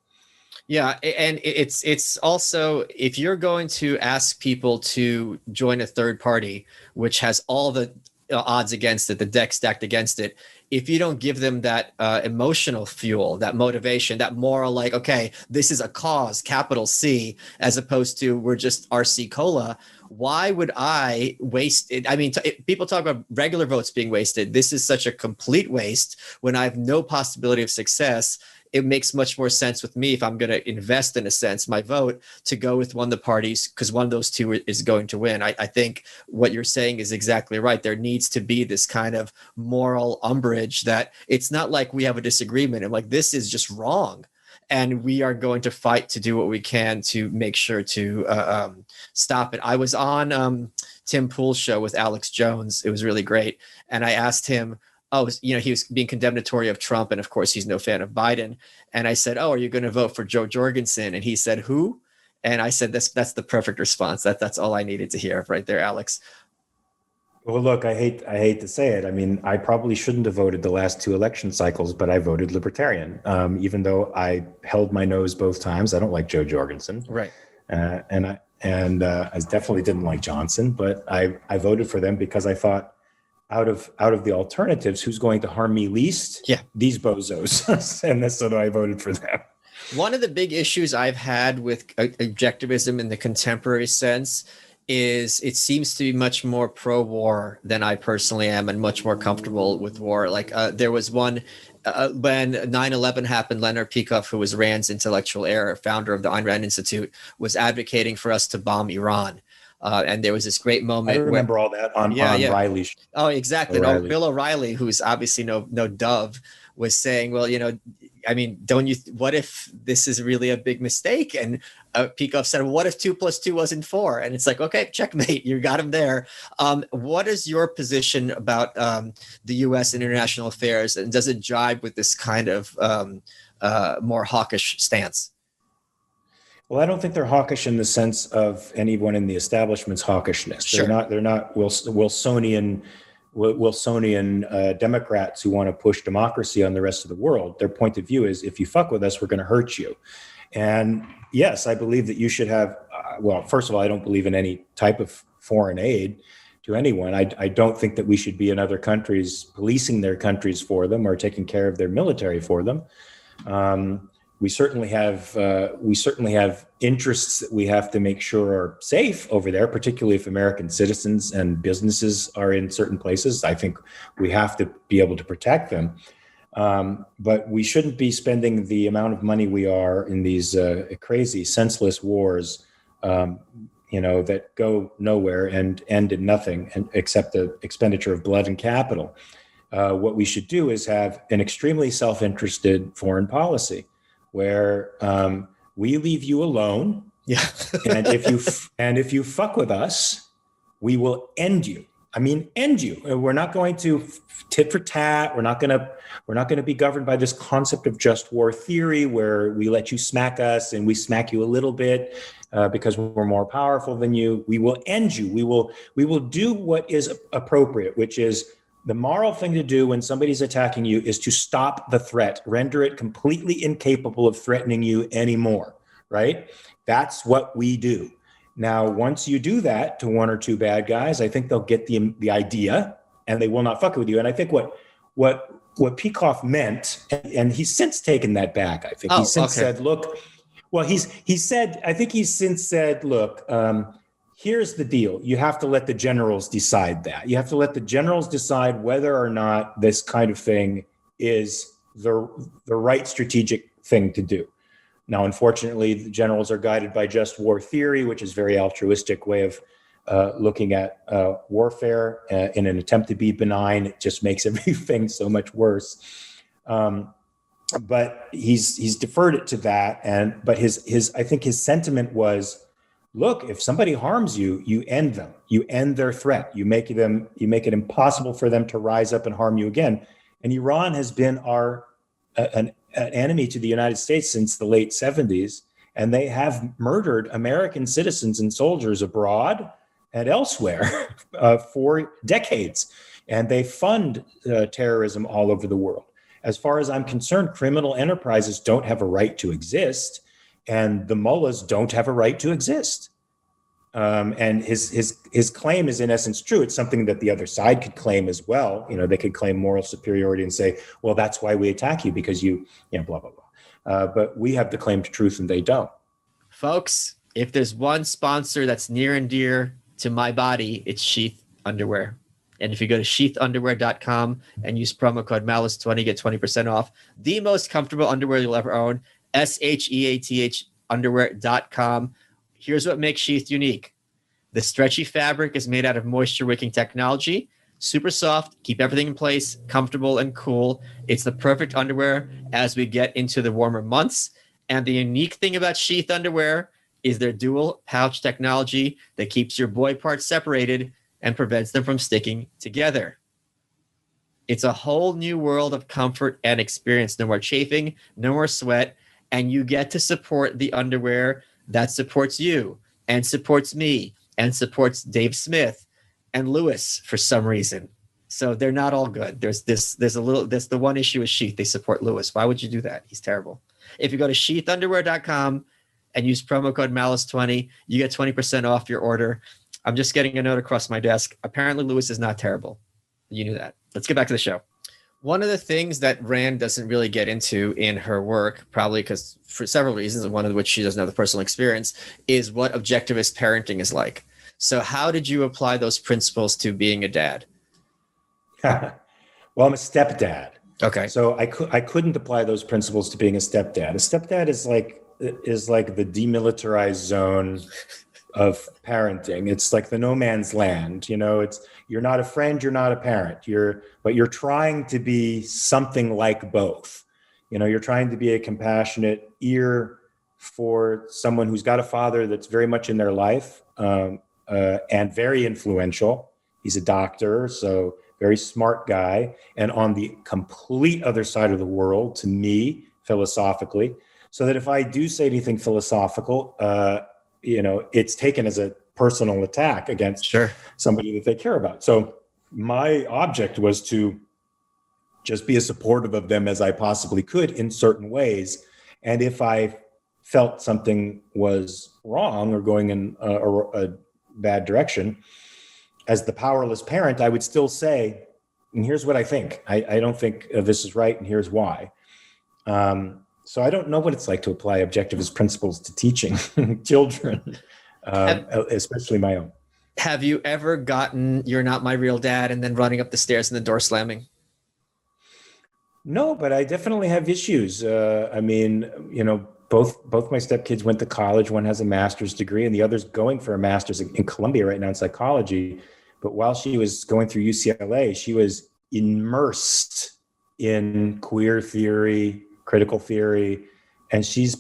Yeah, and it's also, if you're going to ask people to join a third party, which has all the odds against it, the deck stacked against it, if you don't give them that emotional fuel, that motivation, that moral, like, okay, this is a cause, capital C, as opposed to we're just RC Cola, why would I waste it? I mean, people talk about regular votes being wasted. This is such a complete waste when I have no possibility of success. It makes much more sense with me, if I'm going to invest, in a sense, my vote, to go with one of the parties, because one of those two is going to win. I think what you're saying is exactly right. There needs to be this kind of moral umbrage that it's not like we have a disagreement and like, this is just wrong, and we are going to fight to do what we can to make sure to stop it. I was on Tim Pool's show with Alex Jones. It was really great. And I asked him, he was being condemnatory of Trump, and of course he's no fan of Biden. And I said, are you going to vote for Joe Jorgensen? And he said, who? And I said, that's the perfect response. That's all I needed to hear right there, Alex. Well, look, I hate to say it. I mean, I probably shouldn't have voted the last two election cycles, but I voted Libertarian, even though I held my nose both times. I don't like Joe Jorgensen. Right. And I definitely didn't like Johnson, but I voted for them because I thought, out of the alternatives, who's going to harm me least? Yeah, these bozos. And so I voted for them. One of the big issues I've had with objectivism in the contemporary sense is it seems to be much more pro-war than I personally am, and much more comfortable with war. Like there was one when 9/11 happened, Leonard Peikoff, who was Rand's intellectual heir, founder of the Ayn Rand Institute, was advocating for us to bomb Iran. And there was this great moment. I remember all that on Riley's. Oh, exactly. No, Bill O'Reilly, who's obviously no dove, was saying, well, I mean, what if this is really a big mistake? And Peikoff said, well, what if 2 + 2 wasn't 4? And it's like, okay, checkmate, you got him there. What is your position about the U.S. and international affairs? And does it jibe with this kind of more hawkish stance? Well, I don't think they're hawkish in the sense of anyone in the establishment's hawkishness. Sure. They're not Wilsonian Democrats who want to push democracy on the rest of the world. Their point of view is, if you fuck with us, we're going to hurt you. And yes, I believe that you should have, well, first of all, I don't believe in any type of foreign aid to anyone. I don't think that we should be in other countries policing their countries for them or taking care of their military for them. we certainly have interests that we have to make sure are safe over there, particularly if American citizens and businesses are in certain places. I think we have to be able to protect them. But we shouldn't be spending the amount of money we are in these crazy, senseless wars, that go nowhere and end in nothing except the expenditure of blood and capital. What we should do is have an extremely self-interested foreign policy where we leave you alone. Yeah. and if you fuck with us, we will end you. I mean, end you. We're not going to tit for tat. We're not going to be governed by this concept of just war theory where we let you smack us and we smack you a little bit because we're more powerful than you. We will end you. We will do what is appropriate, which is the moral thing to do when somebody's attacking you is to stop the threat, render it completely incapable of threatening you anymore, right? That's what we do. Now, once you do that to one or two bad guys, I think they'll get the idea and they will not fuck with you. And I think what Peikoff meant, and he's since taken that back. I think he's since said, look, well, he's since said, look, here's the deal. You have to let the generals decide that. You have to let the generals decide whether or not this kind of thing is the right strategic thing to do. Now, unfortunately, the generals are guided by just war theory, which is a very altruistic way of looking at warfare in an attempt to be benign. It just makes everything so much worse. But he's deferred it to that. But I think his sentiment was, look, if somebody harms you, you end them. You end their threat. You make it impossible for them to rise up and harm you again. And Iran has been an enemy to the United States since the late 70s, and they have murdered American citizens and soldiers abroad and elsewhere for decades. And they fund terrorism all over the world. As far as I'm concerned, criminal enterprises don't have a right to exist, and the mullahs don't have a right to exist. And his claim is in essence true. It's something that the other side could claim as well. They could claim moral superiority and say, well, that's why we attack you, because you blah, blah, blah. But we have the claim to truth and they don't. Folks, if there's one sponsor that's near and dear to my body, it's Sheath Underwear. And if you go to sheathunderwear.com and use promo code Malice20, get 20% off the most comfortable underwear you'll ever own. SHEATH underwear.com. Here's what makes Sheath unique. The stretchy fabric is made out of moisture wicking technology. Super soft, keep everything in place, comfortable and cool. It's the perfect underwear as we get into the warmer months. And the unique thing about Sheath Underwear is their dual pouch technology that keeps your boy parts separated and prevents them from sticking together. It's a whole new world of comfort and experience. No more chafing, no more sweat, and you get to support the underwear that supports you and supports me and supports Dave Smith and Lewis for some reason. So they're not all good. There's the one issue with Sheath. They support Lewis. Why would you do that? He's terrible. If you go to sheathunderwear.com and use promo code Malice20, you get 20% off your order. I'm just getting a note across my desk. Apparently Lewis is not terrible. You knew that. Let's get back to the show. One of the things that Rand doesn't really get into in her work, probably because for several reasons, and one of which she doesn't have the personal experience, is what objectivist parenting is like. So how did you apply those principles to being a dad? Well, I'm a stepdad. Okay. So I couldn't apply those principles to being a stepdad. A stepdad is like the demilitarized zone of parenting. It's like the no man's land. You're not a friend, you're not a parent. But you're trying to be something like both. You're trying to be a compassionate ear for someone who's got a father that's very much in their life and very influential. He's a doctor, so very smart guy. And on the complete other side of the world, to me, philosophically, so that if I do say anything philosophical, it's taken as a personal attack against somebody that they care about. So my object was to just be as supportive of them as I possibly could in certain ways. And if I felt something was wrong or going in a bad direction, as the powerless parent, I would still say, and here's what I think. I don't think this is right, and here's why. So I don't know what it's like to apply objectivist principles to teaching children, especially my own. Have you ever gotten "You're not my real dad" and then running up the stairs and the door slamming? No, but I definitely have issues. I mean, both my stepkids went to college. One has a master's degree, and the other's going for a master's in Columbia right now in psychology. But while she was going through UCLA, she was immersed in queer theory, critical theory, and she's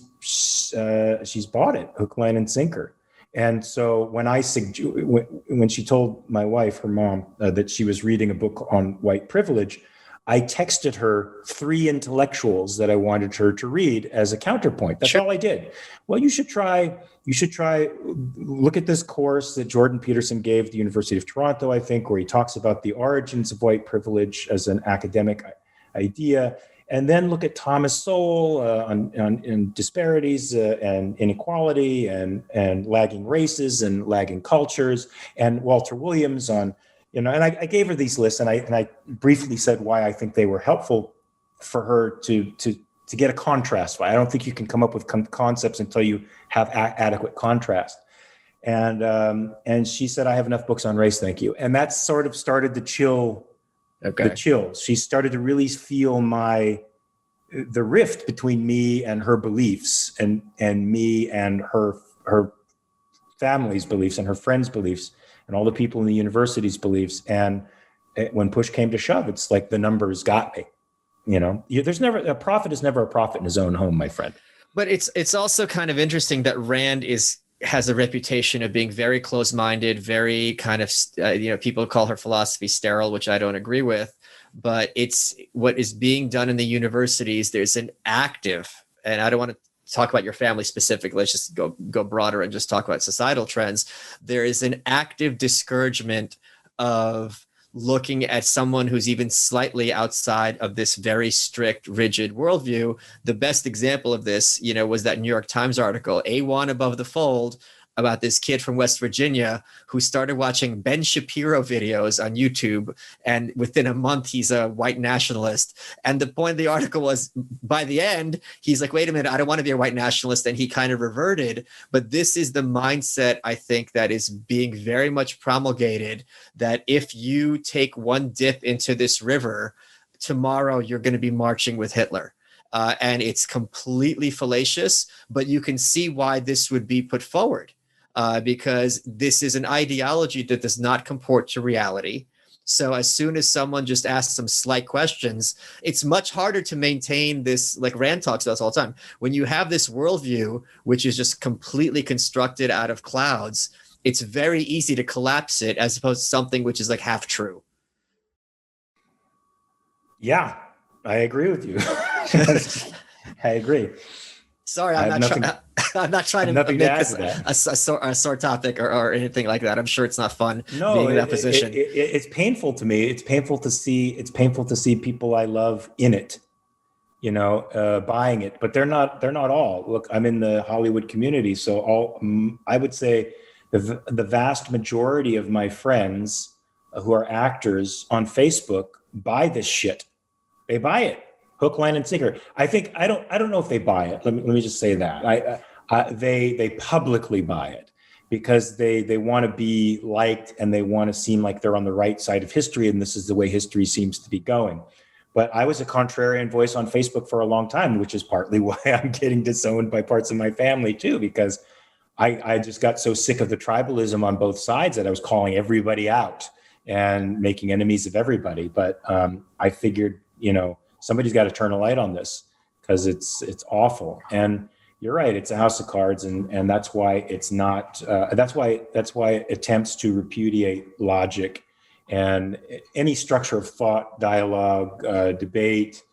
bought it hook, line, and sinker. And so when she told my wife, her mom, that she was reading a book on white privilege, I texted her 3 intellectuals that I wanted her to read as a counterpoint. That's all I did. Well, you should try, look at this course that Jordan Peterson gave at the University of Toronto, I think, where he talks about the origins of white privilege as an academic idea. And then look at Thomas Sowell on disparities and inequality and lagging races and lagging cultures, and Walter Williams on, and I gave her these lists, and I briefly said why I think they were helpful for her to get a contrast. I don't think you can come up with concepts until you have adequate contrast. And she said, "I have enough books on race, thank you." And that sort of started to chill. Okay. The chills. She started to really feel the rift between me and her beliefs, and me and her family's beliefs, and her friends' beliefs, and all the people in the university's beliefs. And when push came to shove, it's like the numbers got me. There's never a prophet is never a prophet in his own home, my friend. But it's also kind of interesting that Rand has a reputation of being very close-minded, very kind of, people call her philosophy sterile, which I don't agree with, but it's what is being done in the universities. There's an active, and I don't want to talk about your family specifically, let's just go broader and just talk about societal trends. There is an active discouragement of looking at someone who's even slightly outside of this very strict, rigid worldview. The best example of this, was that New York Times article, A1 Above the Fold, about this kid from West Virginia who started watching Ben Shapiro videos on YouTube. And within a month, he's a white nationalist. And the point of the article was, by the end, he's like, wait a minute, I don't want to be a white nationalist. And he kind of reverted. But this is the mindset, I think, that is being very much promulgated, that if you take one dip into this river, tomorrow you're going to be marching with Hitler. And it's completely fallacious, but you can see why this would be put forward. Because this is an ideology that does not comport to reality. So as soon as someone just asks some slight questions, it's much harder to maintain this, like Rand talks about us all the time. When you have this worldview, which is just completely constructed out of clouds, it's very easy to collapse it as opposed to something which is like half true. Yeah, I agree with you. I agree. Sorry, I'm not trying to make this a sore topic or anything like that. I'm sure it's not fun being in that position. It's painful to me. It's painful to see people I love in it, buying it. But they're not all. Look, I'm in the Hollywood community, so I would say the vast majority of my friends who are actors on Facebook buy this shit. They buy it. Hook, line, and sinker. I don't know if they buy it. Let me just say that. They publicly buy it because they want to be liked and they want to seem like they're on the right side of history, and this is the way history seems to be going. But I was a contrarian voice on Facebook for a long time, which is partly why I'm getting disowned by parts of my family too, because I just got so sick of the tribalism on both sides that I was calling everybody out and making enemies of everybody. But I figured, somebody's got to turn a light on this because it's awful. And you're right, it's a house of cards, and that's why it's not. That's why attempts to repudiate logic and any structure of thought, dialogue, debate,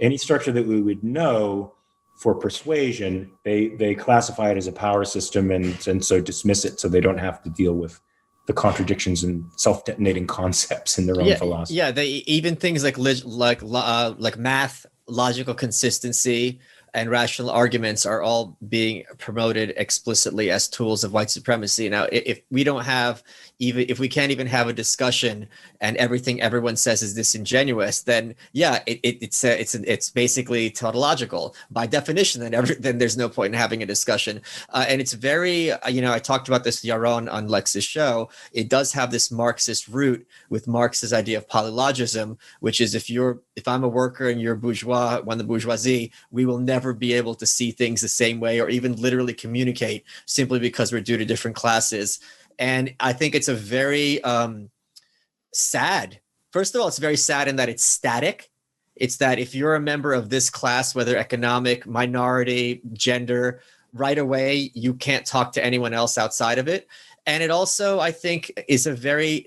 any structure that we would know for persuasion, they classify it as a power system and so dismiss it, so they don't have to deal with the contradictions and self-detonating concepts in their own philosophy. Yeah, they even things like math, logical consistency, and rational arguments are all being promoted explicitly as tools of white supremacy. Now, if we don't have even if we can't even have a discussion and everything everyone says is disingenuous, then yeah, it's basically tautological by definition. Then there's no point in having a discussion. And it's very, I talked about this Yaron on Lex's show. It does have this Marxist root with Marx's idea of polylogism, which is if I'm a worker and you're bourgeois, one of the bourgeoisie, we will never be able to see things the same way or even literally communicate simply because we're due to different classes. And I think it's a very sad. First of all, it's very sad in that it's static. It's that if you're a member of this class, whether economic, minority, gender, right away, you can't talk to anyone else outside of it. And it also, I think, is a very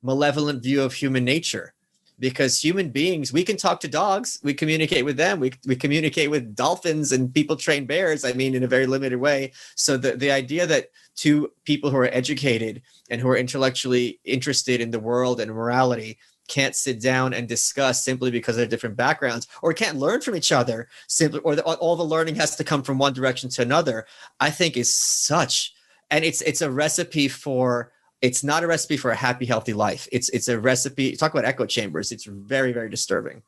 malevolent view of human nature. Because human beings, we can talk to dogs, we communicate with them, we communicate with dolphins, and people train bears, in a very limited way. So the idea that two people who are educated and who are intellectually interested in the world and morality can't sit down and discuss simply because of their different backgrounds, or can't learn from each other simply, or all the learning has to come from one direction to another, I think is such, and it's a recipe for, it's not a recipe for a happy, healthy life. It's a recipe. Talk about echo chambers. It's very, very disturbing.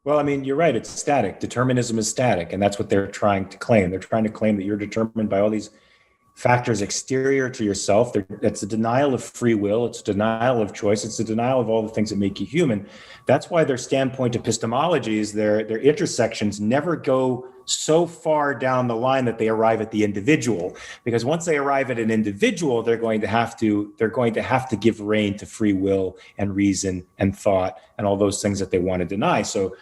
Well, you're right. It's static. Determinism is static. And that's what they're trying to claim. They're trying to claim that you're determined by all these factors exterior to yourself. It's a denial of free will. It's a denial of choice. It's a denial of all the things that make you human. That's why their standpoint epistemologies, their intersections never go so far down the line that they arrive at the individual. Because once they arrive at an individual, they're going to have to give rein to free will and reason and thought and all those things that they want to deny. So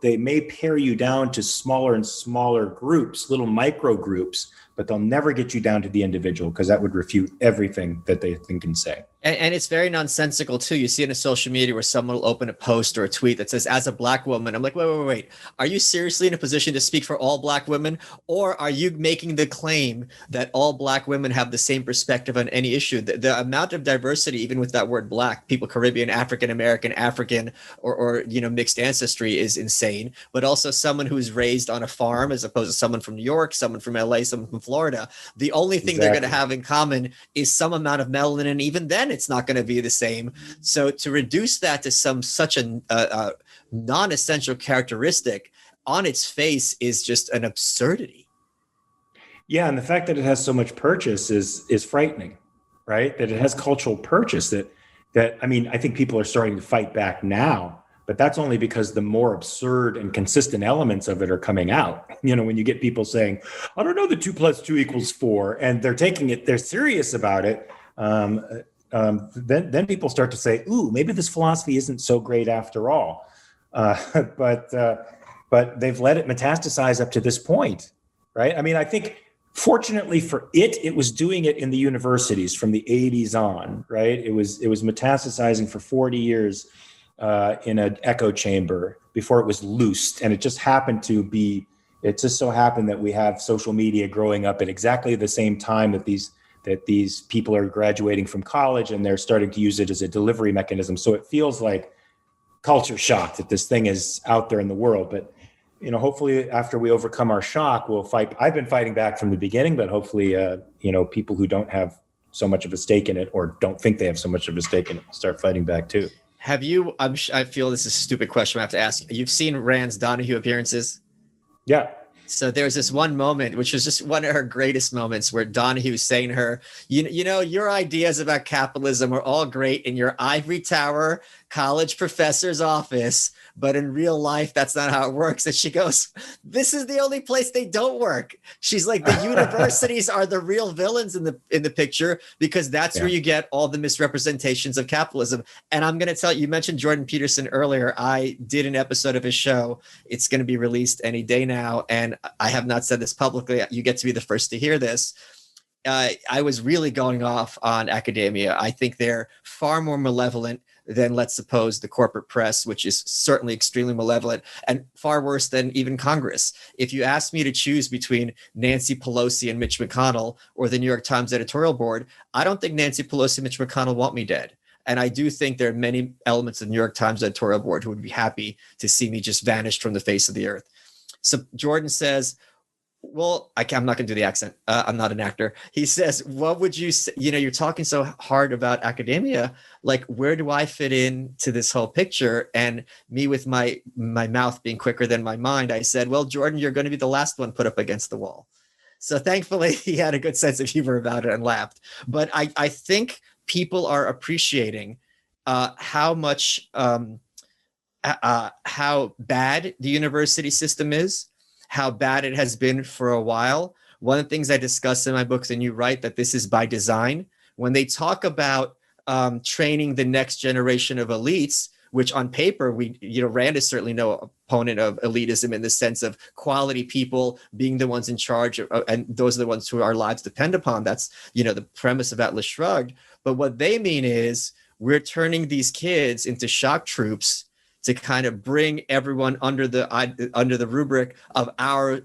they may pare you down to smaller and smaller groups, little micro groups, but they'll never get you down to the individual, because that would refute everything that they think and say. And it's very nonsensical too. You see it in social media where someone will open a post or a tweet that says, as a Black woman, I'm like, wait. Are you seriously in a position to speak for all Black women? Or are you making the claim that all Black women have the same perspective on any issue? The amount of diversity, even with that word Black, people, Caribbean, African American, African, or mixed ancestry is insane. But also someone who's raised on a farm as opposed to someone from New York, someone from LA, someone from Florida. The only thing they're going to have in common is some amount of melanin. And even then, it's not going to be the same. So to reduce that to such a non-essential characteristic on its face is just an absurdity. Yeah, and the fact that it has so much purchase is frightening, right? That it has cultural purchase. I think people are starting to fight back now, but that's only because the more absurd and consistent elements of it are coming out. When you get people saying, I don't know, the 2 + 2 = 4, and they're serious about it. Then people start to say, ooh, maybe this philosophy isn't so great after all. But they've let it metastasize up to this point, right? I think fortunately for it was doing it in the universities from the 80s on, right? It was metastasizing for 40 years in an echo chamber before it was loosed. And it just so happened that we have social media growing up at exactly the same time that these people are graduating from college, and they're starting to use it as a delivery mechanism. So it feels like culture shock that this thing is out there in the world. But, hopefully after we overcome our shock, we'll fight. I've been fighting back from the beginning, but hopefully, people who don't have so much of a stake in it, or don't think they have so much of a stake in it, start fighting back too. Have you, I feel this is a stupid question I have to ask. You've seen Rand's Donahue appearances? Yeah. So there's this one moment, which was just one of her greatest moments, where Donahue's saying to her, your ideas about capitalism are all great in your ivory tower college professor's office, but in real life, that's not how it works. And she goes, this is the only place they don't work. She's like, the universities are the real villains in the picture, because that's where you get all the misrepresentations of capitalism. And I'm going to tell you mentioned Jordan Peterson earlier. I did an episode of his show. It's going to be released any day now. And I have not said this publicly. You get to be the first to hear this. I was really going off on academia. I think they're far more malevolent than, let's suppose, the corporate press, which is certainly extremely malevolent, and far worse than even Congress. If you asked me to choose between Nancy Pelosi and Mitch McConnell or the New York Times editorial board, I don't think Nancy Pelosi and Mitch McConnell want me dead. And I do think there are many elements of the New York Times editorial board who would be happy to see me just vanish from the face of the earth. So Jordan says, well, I'm not going to do the accent. I'm not an actor. He says, what would you say? You know, you're talking so hard about academia. Like, where do I fit in to this whole picture? And me with my mouth being quicker than my mind, I said, well, Jordan, you're going to be the last one put up against the wall. So thankfully, he had a good sense of humor about it and laughed. But I think people are appreciating how much, how bad the university system is, how bad it has been for a while. One of the things I discuss in my books, and you write that this is by design, when they talk about training the next generation of elites, which on paper, Rand is certainly no opponent of elitism in the sense of quality people being the ones in charge, and those are the ones who our lives depend upon. That's, the premise of Atlas Shrugged. But what they mean is we're turning these kids into shock troops to kind of bring everyone under the rubric of our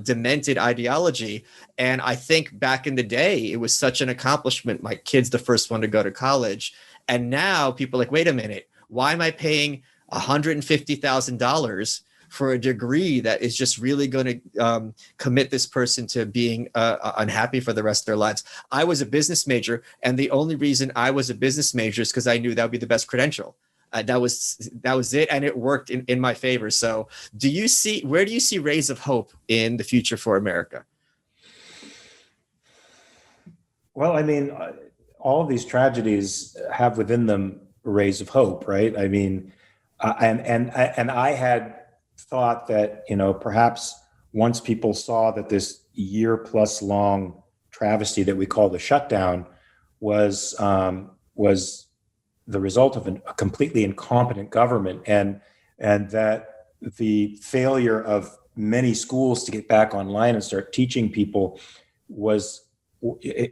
demented ideology. And I think back in the day, it was such an accomplishment. My kid's the first one to go to college. And now people are like, wait a minute, why am I paying $150,000 for a degree that is just really going to commit this person to being unhappy for the rest of their lives? I was a business major, and the only reason I was a business major is because I knew that would be the best credential. That was it, and it worked in my favor. So where do you see rays of hope in the future for America? Well, I mean, all of these tragedies have within them rays of hope, right? I mean, and I had thought that, perhaps once people saw that this year-plus long travesty that we call the shutdown was the result of a completely incompetent government, and that the failure of many schools to get back online and start teaching people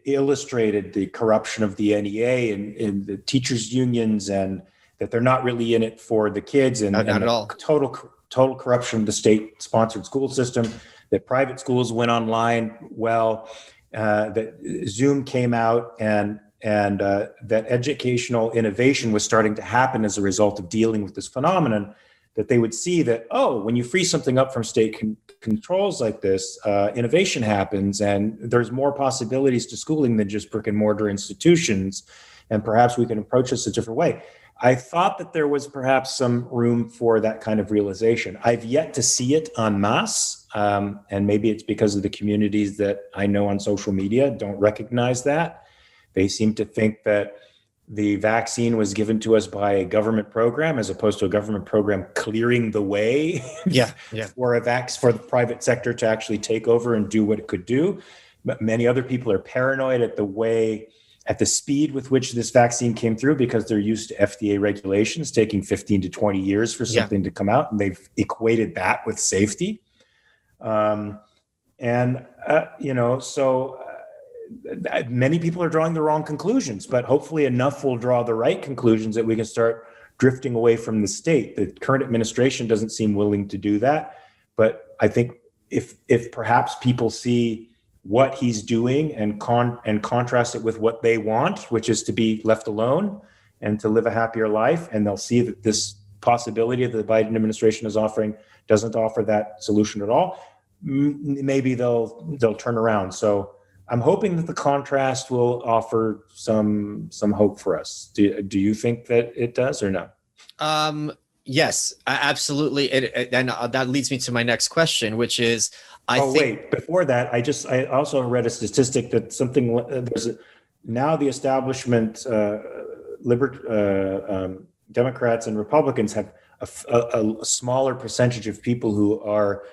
illustrated the corruption of the NEA and the teachers unions, and that they're not really in it for the kids, and not at all. Total corruption of the state-sponsored school system, that private schools went online, that Zoom came out, and that educational innovation was starting to happen as a result of dealing with this phenomenon, that they would see that, when you free something up from state controls like this, innovation happens, and there's more possibilities to schooling than just brick and mortar institutions, and perhaps we can approach this a different way. I thought that there was perhaps some room for that kind of realization. I've yet to see it en masse, and maybe it's because of the communities that I know on social media don't recognize that. They seem to think that the vaccine was given to us by a government program, as opposed to a government program clearing the way for the private sector to actually take over and do what it could do. But many other people are paranoid at the speed with which this vaccine came through, because they're used to FDA regulations taking 15 to 20 years for something to come out, and they've equated that with safety. Many people are drawing the wrong conclusions, but hopefully enough will draw the right conclusions that we can start drifting away from the state. The current administration doesn't seem willing to do that, but I think if perhaps people see what he's doing and contrast it with what they want, which is to be left alone and to live a happier life, and they'll see that this possibility that the Biden administration is offering doesn't offer that solution at all, maybe they'll turn around. So I'm hoping that the contrast will offer some hope for us. Do you think that it does or no? Yes, absolutely. And that leads me to my next question, which is, before that, I also read a statistic that now the establishment, Democrats and Republicans have a smaller percentage of people who are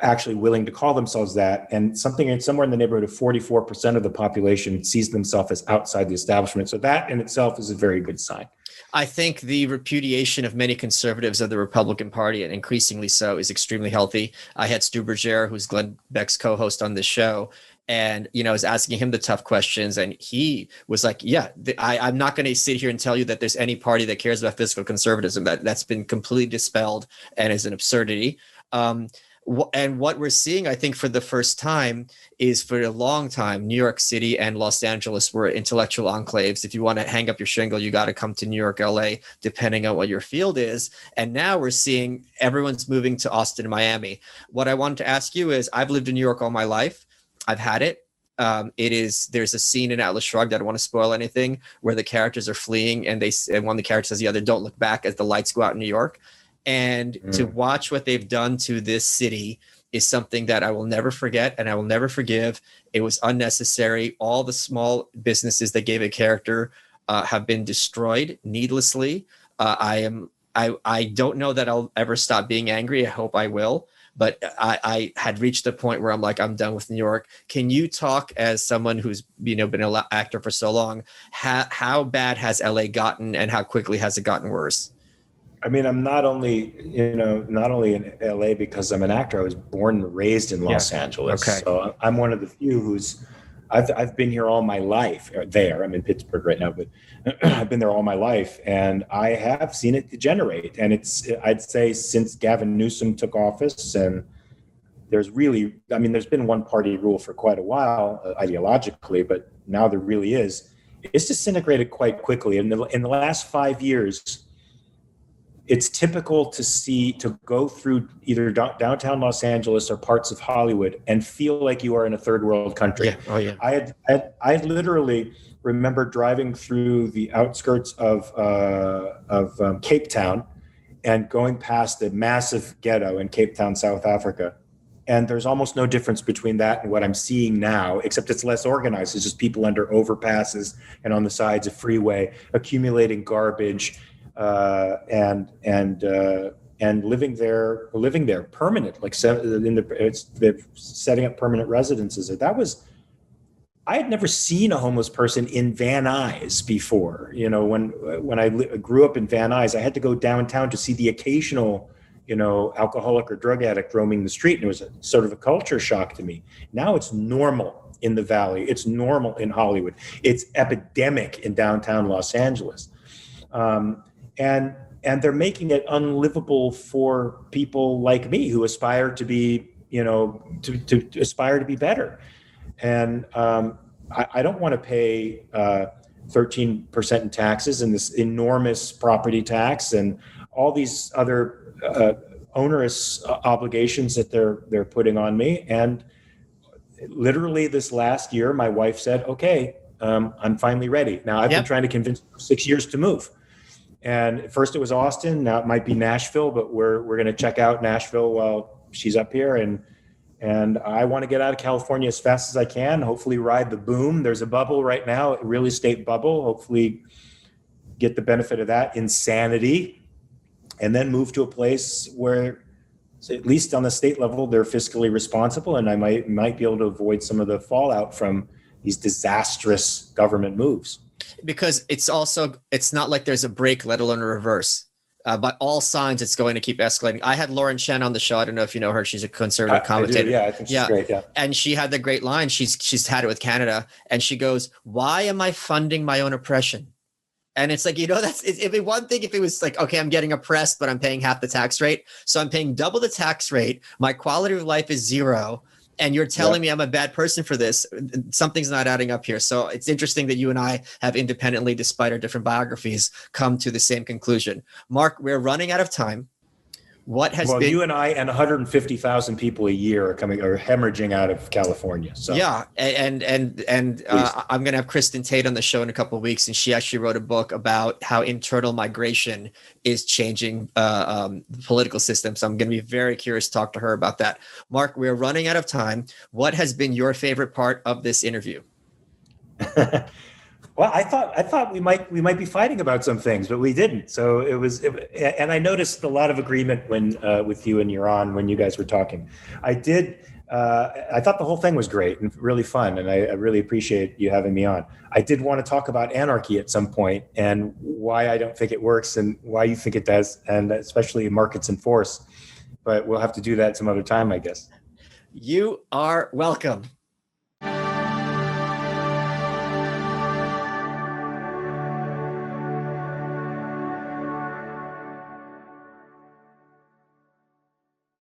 actually willing to call themselves that, and somewhere in the neighborhood of 44% of the population sees themselves as outside the establishment. So that in itself is a very good sign. I think the repudiation of many conservatives of the Republican Party, and increasingly so, is extremely healthy. I had Stu Berger, who's Glenn Beck's co-host on this show, and I was asking him the tough questions, and he was like, I'm not going to sit here and tell you that there's any party that cares about fiscal conservatism. That's been completely dispelled and is an absurdity. And what we're seeing, I think, for the first time is for a long time, New York City and Los Angeles were intellectual enclaves. If you want to hang up your shingle, you got to come to New York, LA, depending on what your field is. And now we're seeing everyone's moving to Austin and Miami. What I wanted to ask you is, I've lived in New York all my life. I've had it. There's a scene in Atlas Shrugged, I don't want to spoil anything, where the characters are fleeing and one of the characters says the other, don't look back, as the lights go out in New York. And to watch what they've done to this city is something that I will never forget and I will never forgive. It was unnecessary. All the small businesses that gave a character have been destroyed needlessly. I don't know that I'll ever stop being angry. I hope I will. But I had reached a point where I'm like, I'm done with New York. Can you talk, as someone who's been an actor for so long, how bad has LA gotten and how quickly has it gotten worse? I mean, I'm not only in LA because I'm an actor. I was born and raised in Los Angeles. Okay. So I'm one of the few I've been here all my life. I'm in Pittsburgh right now, but I've been there all my life, and I have seen it degenerate. And I'd say since Gavin Newsom took office, and there's been one party rule for quite a while ideologically, but now there really is. It's disintegrated quite quickly. In the last 5 years, it's typical to go through either downtown Los Angeles or parts of Hollywood and feel like you are in a third world country. Yeah. Oh yeah. I literally remember driving through the outskirts of Cape Town and going past the massive ghetto in Cape Town, South Africa. And there's almost no difference between that and what I'm seeing now, except it's less organized. It's just people under overpasses and on the sides of freeway accumulating garbage. And living there permanent, like they're setting up permanent residences. I had never seen a homeless person in Van Nuys before. When I grew up in Van Nuys, I had to go downtown to see the occasional, alcoholic or drug addict roaming the street. And it was sort of a culture shock to me. Now it's normal in the Valley. It's normal in Hollywood. It's epidemic in downtown Los Angeles. And they're making it unlivable for people like me who aspire to be, to aspire to be better. And I don't want to pay 13% in taxes and this enormous property tax and all these other onerous obligations that they're putting on me. And literally this last year, my wife said, "Okay, I'm finally ready." Now I've been trying to convince her for 6 years to move. And at first it was Austin. Now it might be Nashville, but we're going to check out Nashville while she's up here. And I want to get out of California as fast as I can. Hopefully ride the boom. There's a bubble right now, a real estate bubble. Hopefully get the benefit of that insanity, and then move to a place where, at least on the state level, they're fiscally responsible, and I might be able to avoid some of the fallout from these disastrous government moves. Because it's not like there's a break, let alone a reverse. By all signs, it's going to keep escalating. I had Lauren Chen on the show. I don't know if you know her. She's a conservative commentator. I think she's great. Yeah. And she had the great line. She's had it with Canada. And she goes, "Why am I funding my own oppression?" And it's like, it'd be one thing if it was like, okay, I'm getting oppressed, but I'm paying half the tax rate. So I'm paying double the tax rate. My quality of life is zero. And you're telling me I'm a bad person for this. Something's not adding up here. So it's interesting that you and I have independently, despite our different biographies, come to the same conclusion. Mark, we're running out of time. You and I and 150,000 people a year are hemorrhaging out of California. So yeah, and I'm going to have Kristen Tate on the show in a couple of weeks, and she actually wrote a book about how internal migration is changing the political system. So I'm going to be very curious to talk to her about that. Mark, we're running out of time. What has been your favorite part of this interview? Well, I thought we might be fighting about some things, but we didn't. So and I noticed a lot of agreement when with you and Yaron when you guys were talking. I thought the whole thing was great and really fun, and I really appreciate you having me on. I did want to talk about anarchy at some point and why I don't think it works and why you think it does, and especially markets and force. But we'll have to do that some other time, I guess. You are welcome.